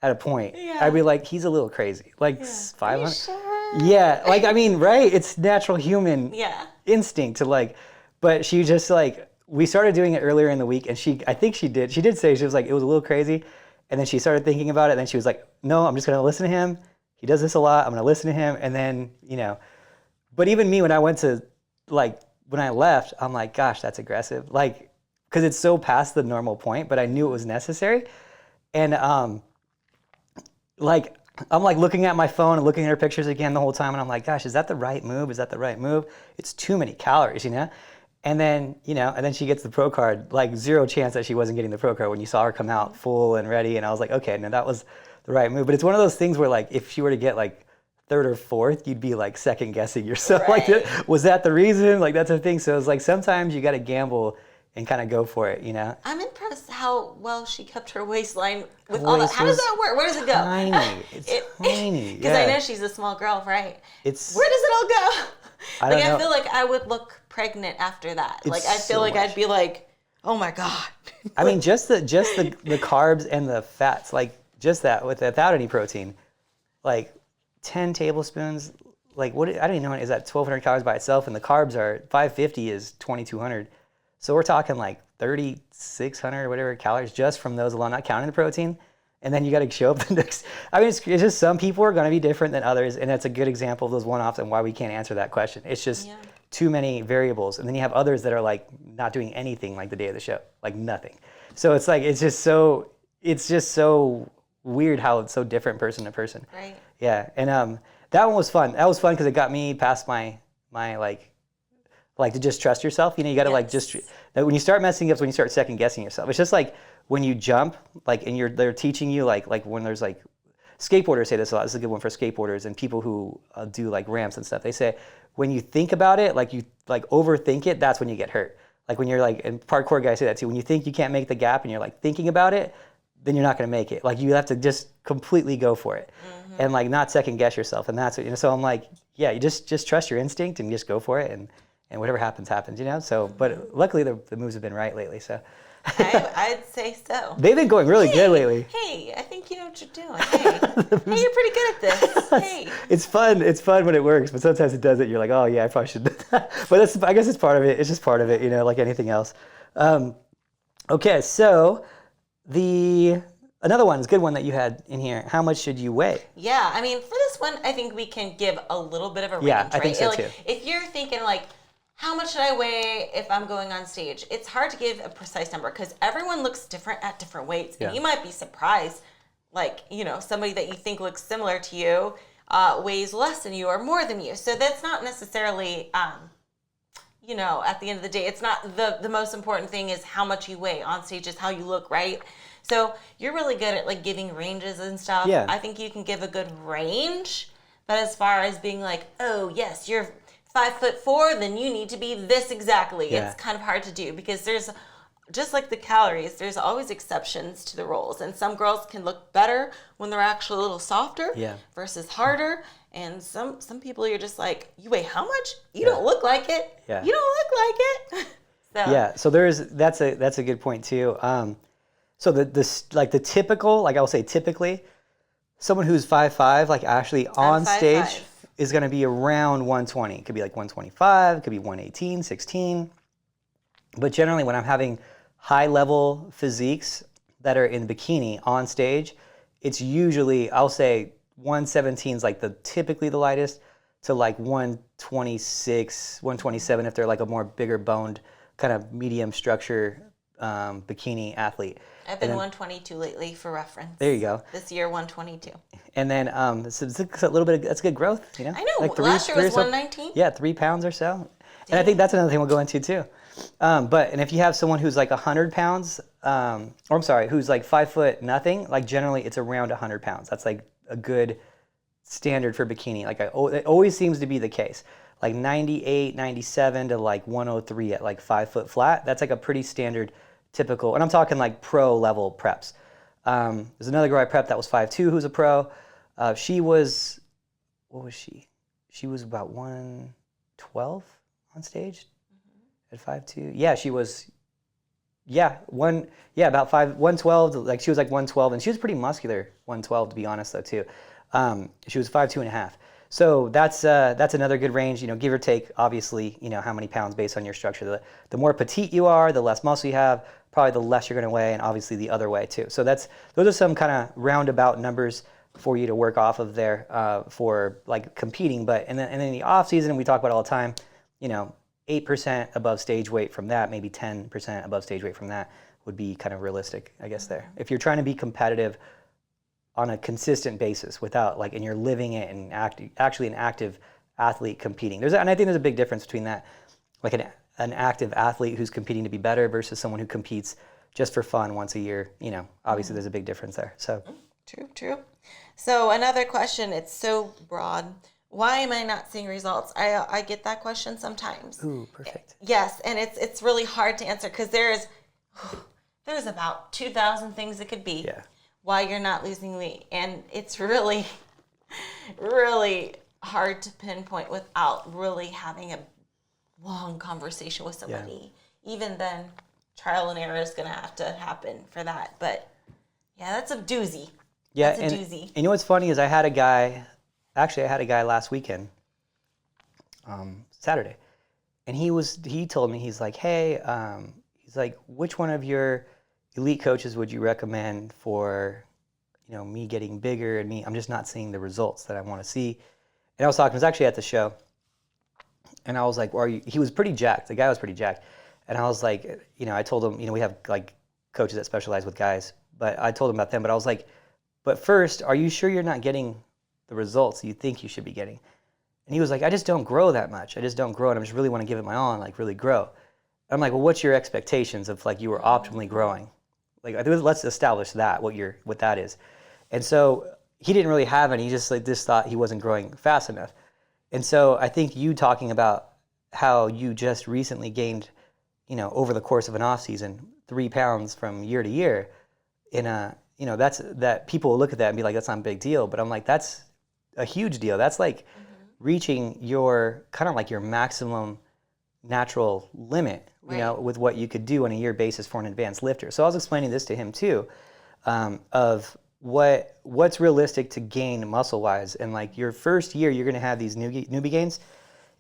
at a point. Yeah. I'd be like, he's a little crazy. Like 500. Are you sure? Yeah, like I mean, right? It's natural human Yeah. instinct to like, but she just like, we started doing it earlier in the week, and I think she did say, she was like, it was a little crazy, and then she started thinking about it, and then she was like, no, I'm just gonna listen to him. He does this a lot. I'm gonna listen to him, and then but even me, when I went to like when I left, I'm like, gosh, that's aggressive, like because it's so past the normal point, but I knew it was necessary, and like I'm like looking at my phone and looking at her pictures again the whole time, and I'm like, gosh, is that the right move? Is that the right move? It's too many calories, And then, and then she gets the pro card, like zero chance that she wasn't getting the pro card when you saw her come out full and ready. And I was like, okay, no, that was the right move. But it's one of those things where like, if she were to get like third or fourth, you'd be like second guessing yourself. Right. Like, was that the reason? Like, that's the thing. So it's like, sometimes you got to gamble and kind of go for it, I'm impressed how well she kept her waistline with all that. How does that work? Where does it go? Tiny. It's tiny. Because I know she's a small girl, right? Where does it all go? I don't know. I feel like I would look pregnant after that. Like I feel like I'd be like, oh my God. I mean, just the carbs and the fats, like just that without any protein, like 10 tablespoons, like what, I don't even know, is that 1,200 calories by itself? And the carbs are 550 is 2,200. So we're talking like 3,600 or whatever calories just from those alone, not counting the protein. And then you got to show up the next. I mean, it's just some people are going to be different than others, and that's a good example of those one-offs and why we can't answer that question. It's just too many variables. And then you have others that are like not doing anything like the day of the show, like nothing. So it's like it's just so weird how it's so different person to person. Right. Yeah, and that one was fun. That was fun because it got me past my like to just trust yourself. You got to like just when you start messing up, is when you start second guessing yourself. It's just like when you jump, like and they're teaching you like when there's like skateboarders say this a lot. This is a good one for skateboarders and people who do like ramps and stuff. They say when you think about it, like you like overthink it, that's when you get hurt. Like when you're like, and parkour guys say that too. When you think you can't make the gap and you're like thinking about it, then you're not going to make it. Like you have to just completely go for it and like not second guess yourself. And that's what so I'm like, yeah, you just trust your instinct and just go for it and whatever happens, So, but luckily the moves have been right lately. So, I'd say so. They've been going really good lately. Hey, I think you know what you're doing. Hey, you're pretty good at this. Hey. It's fun. It's fun when it works, but sometimes it doesn't. You're like, oh yeah, I probably should do that. But I guess it's part of it. It's just part of it, like anything else. Okay, so another one is a good one that you had in here. How much should you weigh? Yeah, I mean, for this one, I think we can give a little bit of a range, right? I think so too. If you're thinking like, how much should I weigh if I'm going on stage? It's hard to give a precise number because everyone looks different at different weights. And you might be surprised like, somebody that you think looks similar to you weighs less than you or more than you. So that's not necessarily, at the end of the day, it's not the most important thing is how much you weigh on stage, is how you look, right? So you're really good at like giving ranges and stuff. Yeah. I think you can give a good range, but as far as being like, oh yes, you're 5'4", then you need to be this exactly. Yeah. It's kind of hard to do because there's, just like the calories, there's always exceptions to the rules. And some girls can look better when they're actually a little softer versus harder. And some people, you're just like, you weigh how much? You don't look like it. Yeah. You don't look like it. So. Yeah. So that's a good point too. So the typical, like I will say typically, someone who's 5'5", like actually on stage is going to be around 120. It could be like 125, it could be 118, 16. But generally when I'm having high level physiques that are in bikini on stage, it's usually, I'll say 117 is like typically the lightest, to like 126, 127 if they're like a more bigger boned kind of medium structure bikini athlete. I've been 122 lately for reference. There you go. This year 122. And then it's a little bit that's good growth, I know. Like last year was 119. Yeah, 3 pounds or so. And I think that's another thing we'll go into too. And if you have someone who's like 100 pounds, who's like 5 foot nothing, like generally it's around 100 pounds. That's like a good standard for bikini. Like it always seems to be the case. Like 98, 97 to like 103 at like 5 foot flat. That's like a pretty standard, typical. And I'm talking like pro level preps. There's another girl I prepped that was 5'2", who's a pro. She was, what was she? She was about 112 on stage at 5'2". Yeah, she was. About 112. Like she was like 112, and she was pretty muscular. 112 to be honest, though too. She was 5'2" and a half. So that's another good range. Give or take. Obviously, how many pounds based on your structure. The more petite you are, the less muscle you have, probably the less you're going to weigh, and obviously the other way too. So those are some kind of roundabout numbers for you to work off of there for like competing. But and then in the off season, we talk about all the time. 8% above stage weight from that, maybe 10% above stage weight from that would be kind of realistic, I guess, there. If you're trying to be competitive on a consistent basis without and you're living it and actually an active athlete competing. And I think there's a big difference between that, like an active athlete who's competing to be better versus someone who competes just for fun once a year. Obviously there's a big difference there. So True. So another question, it's so broad. Why am I not seeing results? I get that question sometimes. Ooh, perfect. Yes, and it's really hard to answer because there's about 2,000 things it could be why you're not losing weight, and it's really, really hard to pinpoint without really having a long conversation with somebody. Yeah. Even then, trial and error is going to have to happen for that. But yeah, that's a doozy. Yeah, that's a doozy. And what's funny is I had a guy last weekend, Saturday, and he told me, he's like, hey, he's like, which one of your elite coaches would you recommend for, me getting bigger and I'm just not seeing the results that I want to see. And I was actually at the show, and I was like, he was pretty jacked. The guy was pretty jacked. And I was like, I told him, we have like coaches that specialize with guys, but I told him about them, but I was like, but first, are you sure you're not getting the results you think you should be getting? And he was like, I just don't grow that much. I just don't grow, and I just really want to give it my all and really grow. And I'm like, well, what's your expectations of you were optimally growing? Let's establish that, what that is. And so he didn't really have any. He just thought he wasn't growing fast enough. And so I think you talking about how you just recently gained, over the course of an off season, 3 pounds from year to year, that people will look at that and be like, that's not a big deal. But I'm like, that's a huge deal. That's reaching your kind of like your maximum natural limit, with what you could do on a year basis for an advanced lifter. So I was explaining this to him too, of what's realistic to gain muscle wise. And your first year, you're going to have these newbie gains,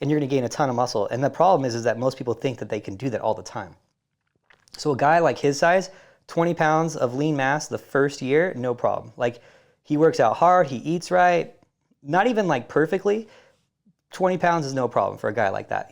and you're going to gain a ton of muscle. And the problem is that most people think that they can do that all the time. So a guy like his size, 20 pounds of lean mass the first year, no problem. He works out hard, he eats right, not even perfectly. 20 pounds is no problem for a guy like that.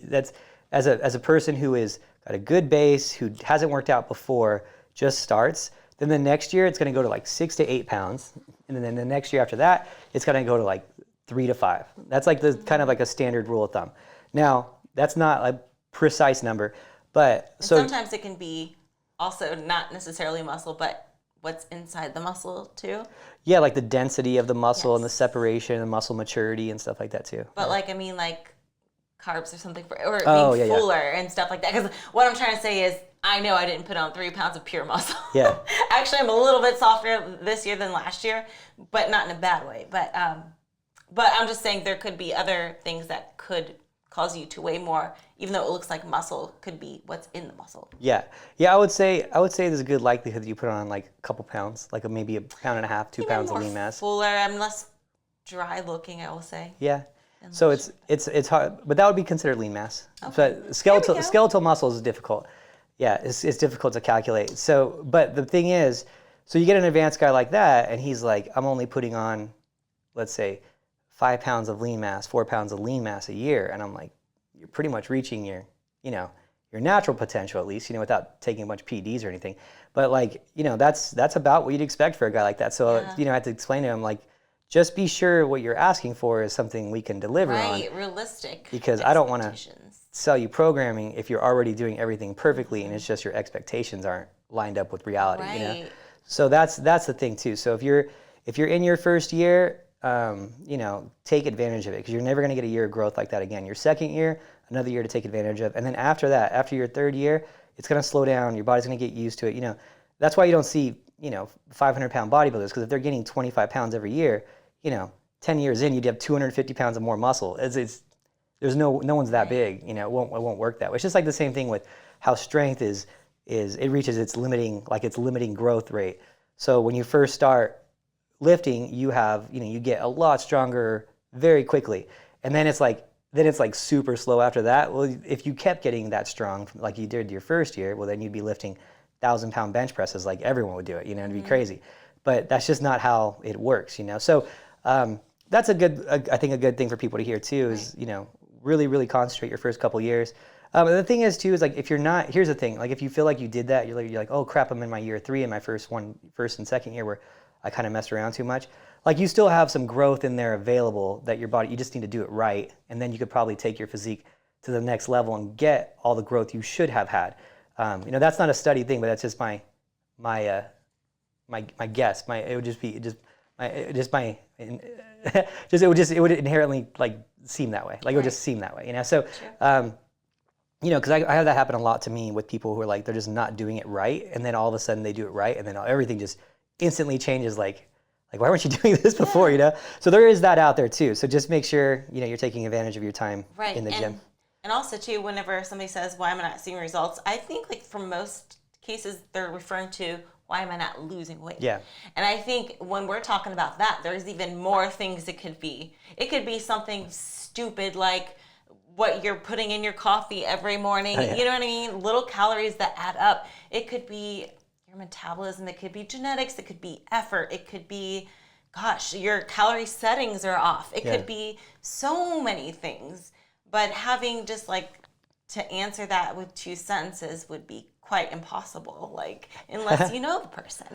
That's as a person who is got a good base, who hasn't worked out before, just starts. Then the next year, it's going to go to like 6 to 8 pounds. And then the next year after that, it's going to go to like 3 to 5. That's like the kind of like a standard rule of thumb. Now, that's not a precise number, but and sometimes it can be also not necessarily muscle, but what's inside the muscle too. Yeah, like the density of the muscle and the separation and muscle maturity and stuff like that too. But like, I mean, like carbs or something, or being fuller and stuff like that. Because what I'm trying to say is, I know I didn't put on 3 pounds of pure muscle. Yeah. Actually, I'm a little bit softer this year than last year, but not in a bad way. But I'm just saying there could be other things that could cause you to weigh more, even though it looks like muscle could be what's in the muscle. Yeah. I would say there's a good likelihood that you put on like a couple pounds, like maybe 1.5 pounds, 2 pounds of lean mass. Fuller, I'm less dry looking, I will say. Yeah. So it's hard, but that would be considered lean mass. Okay. But skeletal muscle is difficult. Yeah, it's difficult to calculate. So, but the thing is, so you get an advanced guy like that, and he's like, I'm only putting on, let's say, 5 pounds of lean mass, 4 pounds of lean mass a year, and I'm like, you're pretty much reaching your natural potential at least, without taking a bunch of PEDs or anything. But like, that's about what you'd expect for a guy like that. So, I had to explain to him like, just be sure what you're asking for is something we can deliver on. Right, realistic. Because I don't want to sell you programming if you're already doing everything perfectly and it's just your expectations aren't lined up with reality. Right. So that's the thing too. So if you're in your first year, take advantage of it, because you're never going to get a year of growth like that again. Your second year, another year to take advantage of, and then after that, after your third year, it's going to slow down. Your body's going to get used to it. That's why you don't see 500-pound bodybuilders, because if they're gaining 25 pounds every year, 10 years in, you'd have 250 pounds of more muscle. There's no one's that big. It won't work that way. It's just like the same thing with how strength is it reaches its limiting growth rate. So when you first start lifting, you get a lot stronger very quickly, and then it's like super slow after that. Well, if you kept getting that strong like you did your first year, well then you'd be lifting 1,000-pound bench presses like everyone would do it. It'd be crazy. But that's just not how it works. So that's a good thing for people to hear too. Is really really concentrate your first couple years. The thing is too is like, if you're not, here's the thing, like if you feel like you did that, you're like, oh crap, I'm in my year 3 in my first and second year where I kind of messed around too much. Like you still have some growth in there available that your body, you just need to do it right, and then you could probably take your physique to the next level and get all the growth you should have had. That's not a study thing, but that's just my guess. It would inherently like seem that way. Like it would just seem that way. So, because I have that happen a lot to me with people who are like, they're just not doing it right, and then all of a sudden they do it right, and then everything just instantly changes. Like why weren't you doing this before? So there is that out there too. So just make sure you're taking advantage of your time in the gym. And also too, whenever somebody says, why am I not seeing results? I think like for most cases, they're referring to, why am I not losing weight? Yeah. And I think when we're talking about that, there's even more things it could be. It could be something stupid like what you're putting in your coffee every morning. Oh, yeah. You know what I mean? Little calories that add up. It could be your metabolism. It could be genetics. It could be effort. It could be, your calorie settings are off. It could be so many things. But having just like to answer that with 2 sentences would be quite impossible, like unless you know the person,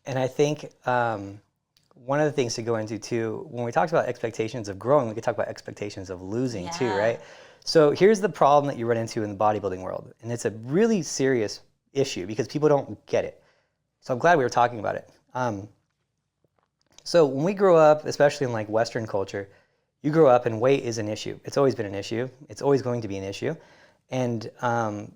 And I think one of the things to go into too, when we talked about expectations of growing, we could talk about expectations of losing too, right? So here's the problem that you run into in the bodybuilding world, and it's a really serious issue because people don't get it. So I'm glad we were talking about it. So when we grow up, especially in like Western culture, you grow up and weight is an issue. It's always been an issue. It's always going to be an issue. And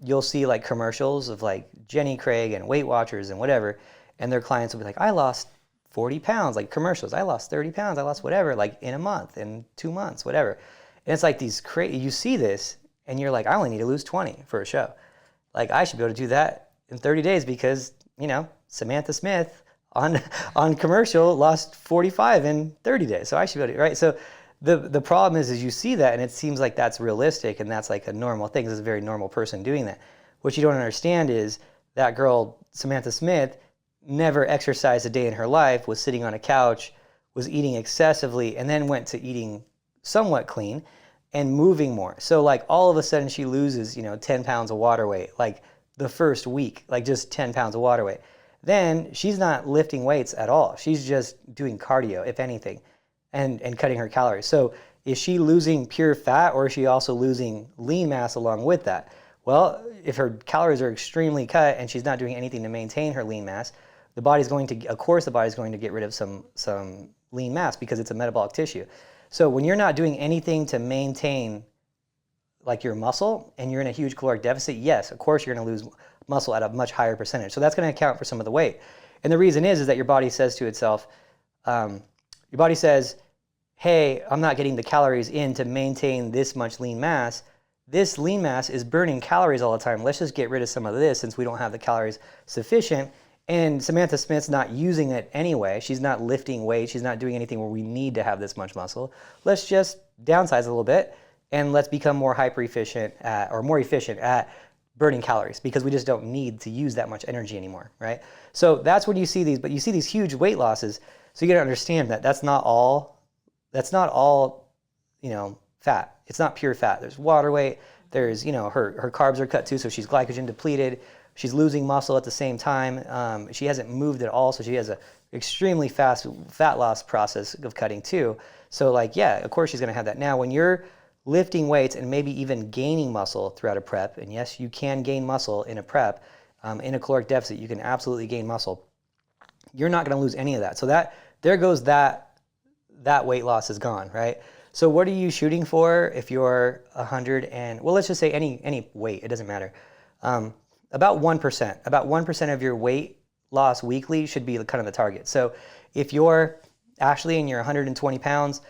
you'll see like commercials of like Jenny Craig and Weight Watchers and whatever, and their clients will be like, I lost 40 pounds, like commercials. I lost 30 pounds. I lost whatever, like in a month, in 2 months, whatever. And it's like these crazy, you see this and you're like, I only need to lose 20 for a show. Like I should be able to do that in 30 days because, Samantha Smith on commercial lost 45 in 30 days. So I should be able to, right? So the problem is you see that and it seems like that's realistic and that's like a normal thing. This is a very normal person doing that. What you don't understand is that girl, Samantha Smith, never exercised a day in her life, was sitting on a couch, was eating excessively, and then went to eating somewhat clean and moving more. So like all of a sudden she loses, 10 pounds of water weight, like the first week, like just 10 pounds of water weight. then she's not lifting weights at all. She's just doing cardio, if anything, and cutting her calories. So is she losing pure fat, or is she also losing lean mass along with that? Well, if her calories are extremely cut and she's not doing anything to maintain her lean mass, the body's going to, of course, the body's going to get rid of some lean mass because it's a metabolic tissue. So when you're not doing anything to maintain like your muscle and you're in a huge caloric deficit, yes, of course you're going to lose muscle at a much higher percentage. So that's going to account for some of the weight. And the reason is that your body says to itself, your body says, hey, I'm not getting the calories in to maintain this much lean mass. This lean mass is burning calories all the time. Let's just get rid of some of this since we don't have the calories sufficient. And Samantha Smith's not using it anyway. She's not lifting weights. She's not doing anything where we need to have this much muscle. Let's just downsize a little bit and let's become more hyper efficient more efficient at burning calories because we just don't need to use that much energy anymore, right? So that's when you see these, but you see these huge weight losses. So you got to understand that that's not all, fat. It's not pure fat. There's water weight. There's, her carbs are cut too, so she's glycogen depleted. She's losing muscle at the same time. She hasn't moved at all, so she has a extremely fast fat loss process of cutting too. So of course she's gonna have that. Now, when you're lifting weights and maybe even gaining muscle throughout a prep, and yes, you can gain muscle in a prep, in a caloric deficit, you can absolutely gain muscle. You're not gonna lose any of that. So there goes that weight loss is gone, right? So what are you shooting for if you're 100 and, well, let's just say any weight, it doesn't matter. About 1% of your weight loss weekly should be kind of the target. So if you're Ashley and you're 120 pounds,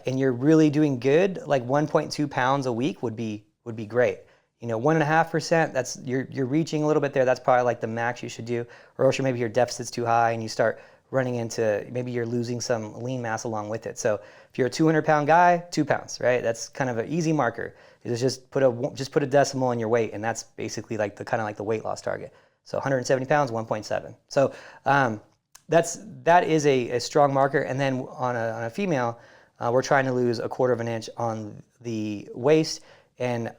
and you're really doing good, 1.2 pounds a week would be great. 1.5%, that's you're reaching a little bit there. That's probably the max you should do, or else maybe your deficit's too high and you start running into, maybe you're losing some lean mass along with it. So if you're a 200-pound guy, 2 pounds, right? That's kind of an easy marker. Just put a decimal in your weight, and that's basically the weight loss target. So 170 pounds, 1.7. So that is a strong marker. And then on a female, we're trying to lose 1/4 of an inch on the waist, and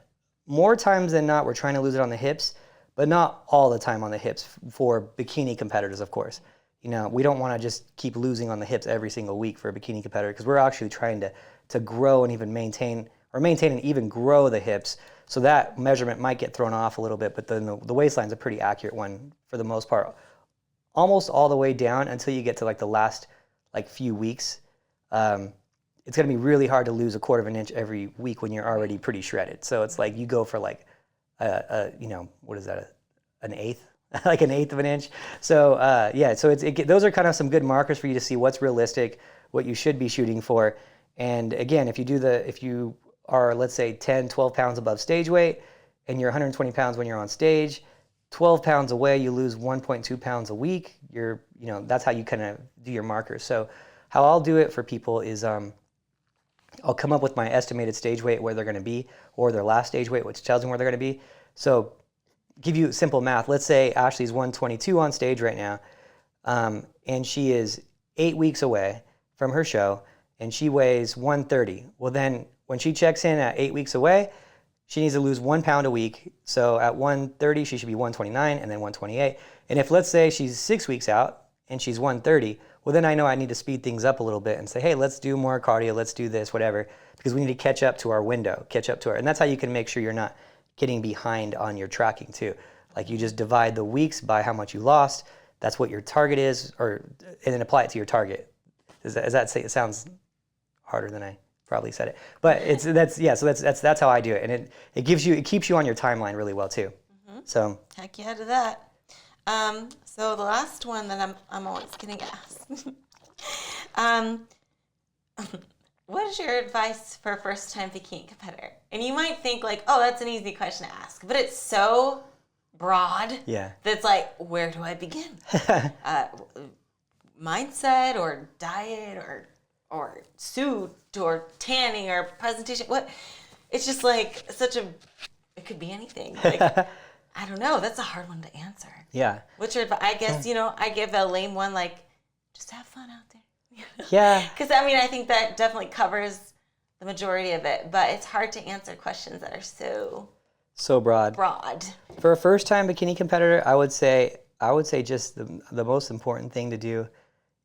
more times than not, we're trying to lose it on the hips, but not all the time on the hips for bikini competitors, of course. We don't want to just keep losing on the hips every single week for a bikini competitor because we're actually trying to grow and even maintain and even grow the hips. So that measurement might get thrown off a little bit, but then the waistline's a pretty accurate one for the most part, almost all the way down until you get to the last few weeks. It's going to be really hard to lose 1/4 of an inch every week when you're already pretty shredded. So it's you go for what is that, an eighth? An eighth of an inch. So so those are kind of some good markers for you to see what's realistic, what you should be shooting for. And again, if you are, let's say, 10, 12 pounds above stage weight and you're 120 pounds when you're on stage, 12 pounds away, you lose 1.2 pounds a week. That's how you kind of do your markers. So how I'll do it for people is I'll come up with my estimated stage weight where they're going to be, or their last stage weight, which tells them where they're going to be. So give you simple math. Let's say Ashley's 122 on stage right now, and she is 8 weeks away from her show, and she weighs 130. Well, then when she checks in at 8 weeks away, she needs to lose 1 pound a week. So at 130, she should be 129 and then 128. And if, let's say, she's 6 weeks out and she's 130, well, then I know I need to speed things up a little bit and say, hey, let's do more cardio, let's do this, whatever, because we need to catch up to our window, and that's how you can make sure you're not getting behind on your tracking too. You just divide the weeks by how much you lost. That's what your target is, and then apply it to your target. It sounds harder than I probably said it, but that's how I do it, and it keeps you on your timeline really well too. Mm-hmm. So heck yeah to that. So the last one that I'm always getting asked, what is your advice for a first-time bikini competitor? And you might think oh, that's an easy question to ask, but it's so broad. Yeah. That's where do I begin? Mindset or diet or suit or tanning or presentation. What? It's just it could be anything. I don't know. That's a hard one to answer. Yeah. What's your advice? I guess, I give a lame one, just have fun out there. Yeah. Because, I think that definitely covers the majority of it, but it's hard to answer questions that are so broad. Broad. For a first-time bikini competitor, I would say I would say just the most important thing to do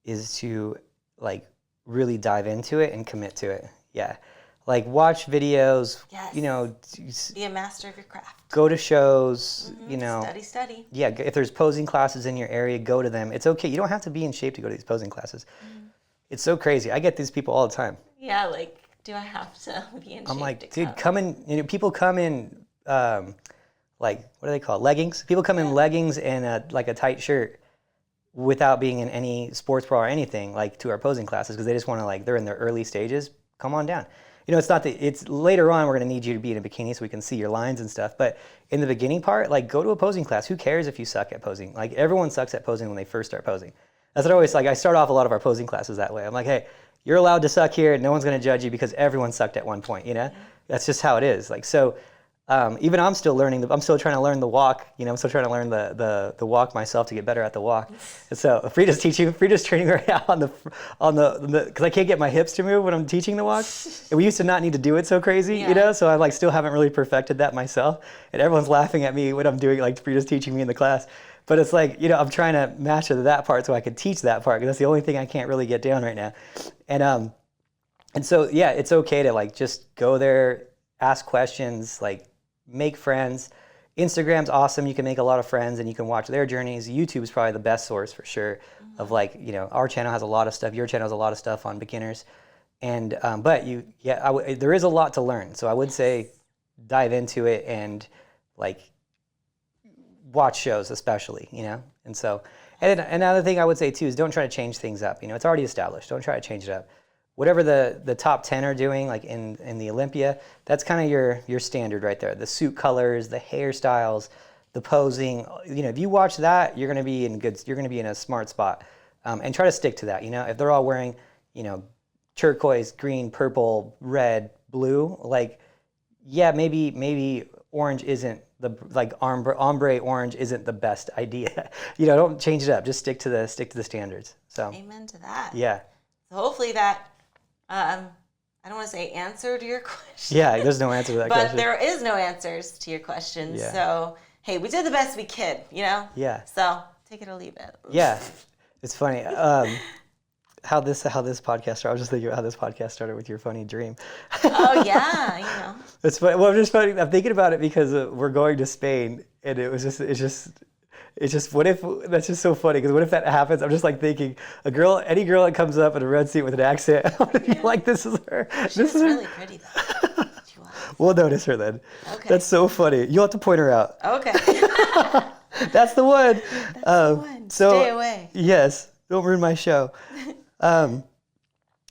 is to like really dive into it and commit to it. Yeah. Like watch videos, Yes. you know, Be a master of your craft. go to shows, you know. Study. Yeah, if there's posing classes in your area, go to them. It's okay. You don't have to be in shape to go to these posing classes. It's so crazy. I get these people all the time. Yeah, like, do I have to be in shape? I'm like, to dude, come? come in. You know, people come in, like, what do they call it? Leggings? People come in leggings and like a tight shirt without being in any sports bra or anything, like to our posing classes, because they just want to, like, they're in their early stages. Come on down. You know, it's not that, it's later on we're going to need you to be in a bikini so we can see your lines and stuff. But in the beginning part, like, go to a posing class. Who cares if you suck at posing? Like, everyone sucks at posing when they first start posing. That's what I always, like, I start off a lot of our posing classes that way. I'm like, hey, you're allowed to suck here. No one's going to judge you because everyone sucked at one point, you know? That's just how it is. Like, so even I'm still learning, I'm still trying to learn the walk, you know, I'm still trying to learn the walk myself to get better at the walk. And so Frida's training right now on the, because I can't get my hips to move when I'm teaching the walk. And we used to not need to do it so crazy, you know, so I like still haven't really perfected that myself. And everyone's laughing at me when I'm doing, like, Frida's teaching me in the class. But it's like, you know, I'm trying to master that part so I can teach that part, because that's the only thing I can't really get down right now. And so, yeah, it's okay to, like, just go there, ask questions, like, make friends. Instagram's awesome. You can make a lot of friends and you can watch their journeys. YouTube's probably the best source for sure of, like, you know, our channel has a lot of stuff. Your channel has a lot of stuff on beginners. And, but there is a lot to learn. So I would say dive into it and, like, watch shows especially, you know? And so, and another thing I would say too is don't try to change things up. You know, it's already established. Don't try to change it up. Whatever the top 10 are doing, like in the Olympia, that's kind of your standard right there. The suit colors, the hairstyles, the posing. You know, if you watch that, you're gonna be in a smart spot. And try to stick to that. You know, if they're all wearing, you know, turquoise, green, purple, red, blue, like, yeah, maybe orange isn't the, like, ombre orange isn't the best idea. You know, don't change it up. Just stick to the standards. So Amen to that. yeah. So hopefully that, I don't want to say answer to your question. Yeah, there's no answer to that question. But there is no answers to your questions. Yeah. So, hey, we did the best we could, you know? Yeah. So take it or leave it. Yeah. It's funny. How this podcast started. I was just thinking about how this podcast started with your funny dream. Oh yeah, you know. It's funny. Well, I'm thinking about it because we're going to Spain, and it's just what if, that's just so funny, because what if that happens? I'm just like thinking, any girl that comes up in a red suit with an accent, I'm gonna be like, this is her. She's really pretty though. We'll notice her then. Okay. That's so funny. You'll have to point her out. Okay. That's the one. That's the one. Stay away. Yes. Don't ruin my show. I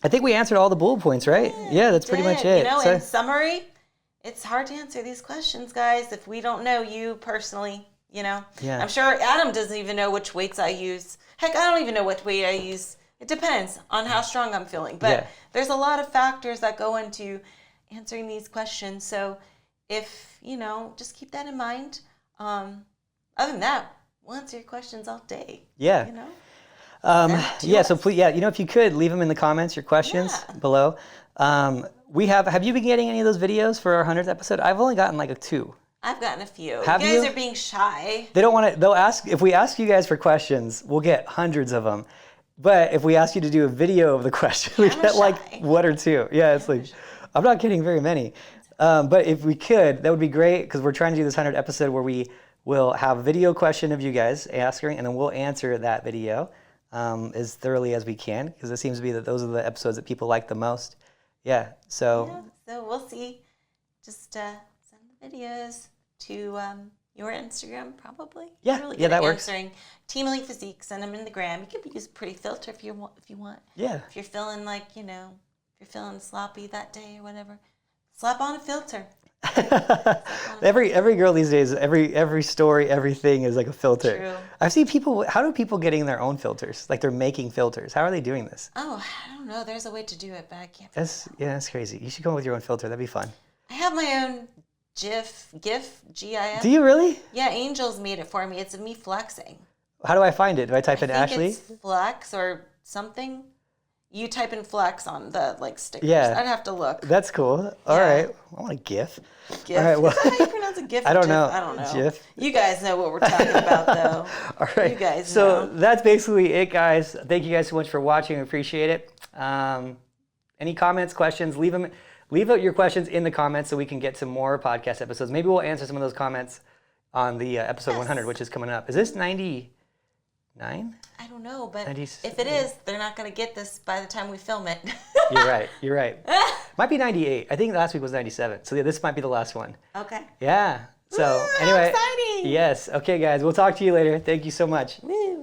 think we answered all the bullet points, right? Yeah, that's pretty much it. You know, in summary, it's hard to answer these questions, guys, if we don't know you personally, you know? Yeah. I'm sure Adam doesn't even know which weights I use. Heck, I don't even know what weight I use. It depends on how strong I'm feeling. But there's a lot of factors that go into answering these questions. So if, you know, just keep that in mind. Other than that, we'll answer your questions all day. Yeah. You know? So please, you know, if you could leave them in the comments, your questions below. Have you been getting any of those videos for our 100th episode? I've only gotten like 2. I've gotten a few. You Have guys are being shy. They don't want to, they'll ask, if we ask you guys for questions, we'll get hundreds of them. But if we ask you to do a video of the question, we get like 1 or 2. Yeah, it's like, I'm not getting very many. But if we could, that would be great, because we're trying to do this 100th episode where we will have a video question of you guys asking, and then we'll answer that video as thoroughly as we can, because it seems to be that those are the episodes that people like the most. Yeah, so we'll see. Just send the videos to your Instagram, probably. Yeah, really that works. Team Elite Physique, send them in the gram. You could use a pretty filter if you want. Yeah. If you're feeling like, you know, if you're feeling sloppy that day or whatever, slap on a filter. Every girl these days, every story, everything is like a filter. True. I've seen people. How do people getting their own filters? Like, they're making filters. How are they doing this? Oh, I don't know. There's a way to do it, but I can't. That's crazy. You should come up with your own filter. That'd be fun. I have my own GIF, GIF. Do you really? Yeah, Angel's made it for me. It's me flexing. How do I find it? Do I type in Ashley? It's flex or something. You type in flex on the stickers. Yeah. I'd have to look. That's cool. All right. I want a GIF. GIF. All right. Well, Is that how you pronounce it? GIF. I don't know. I don't know. GIF. You guys know what we're talking about, though. All right. You guys so know. that's basically it, guys. Thank you guys so much for watching. I appreciate it. Any comments, questions? Leave out your questions in the comments so we can get some more podcast episodes. Maybe we'll answer some of those comments on the episode 100, which is coming up. Is this 99? I don't know, but 90s. if it is, they're not going to get this by the time we film it. You're right. Might be 98. I think last week was 97. So yeah, this might be the last one. Okay. Yeah. So Woo, anyway. exciting. Yes. Okay, guys. We'll talk to you later. Thank you so much. Woo.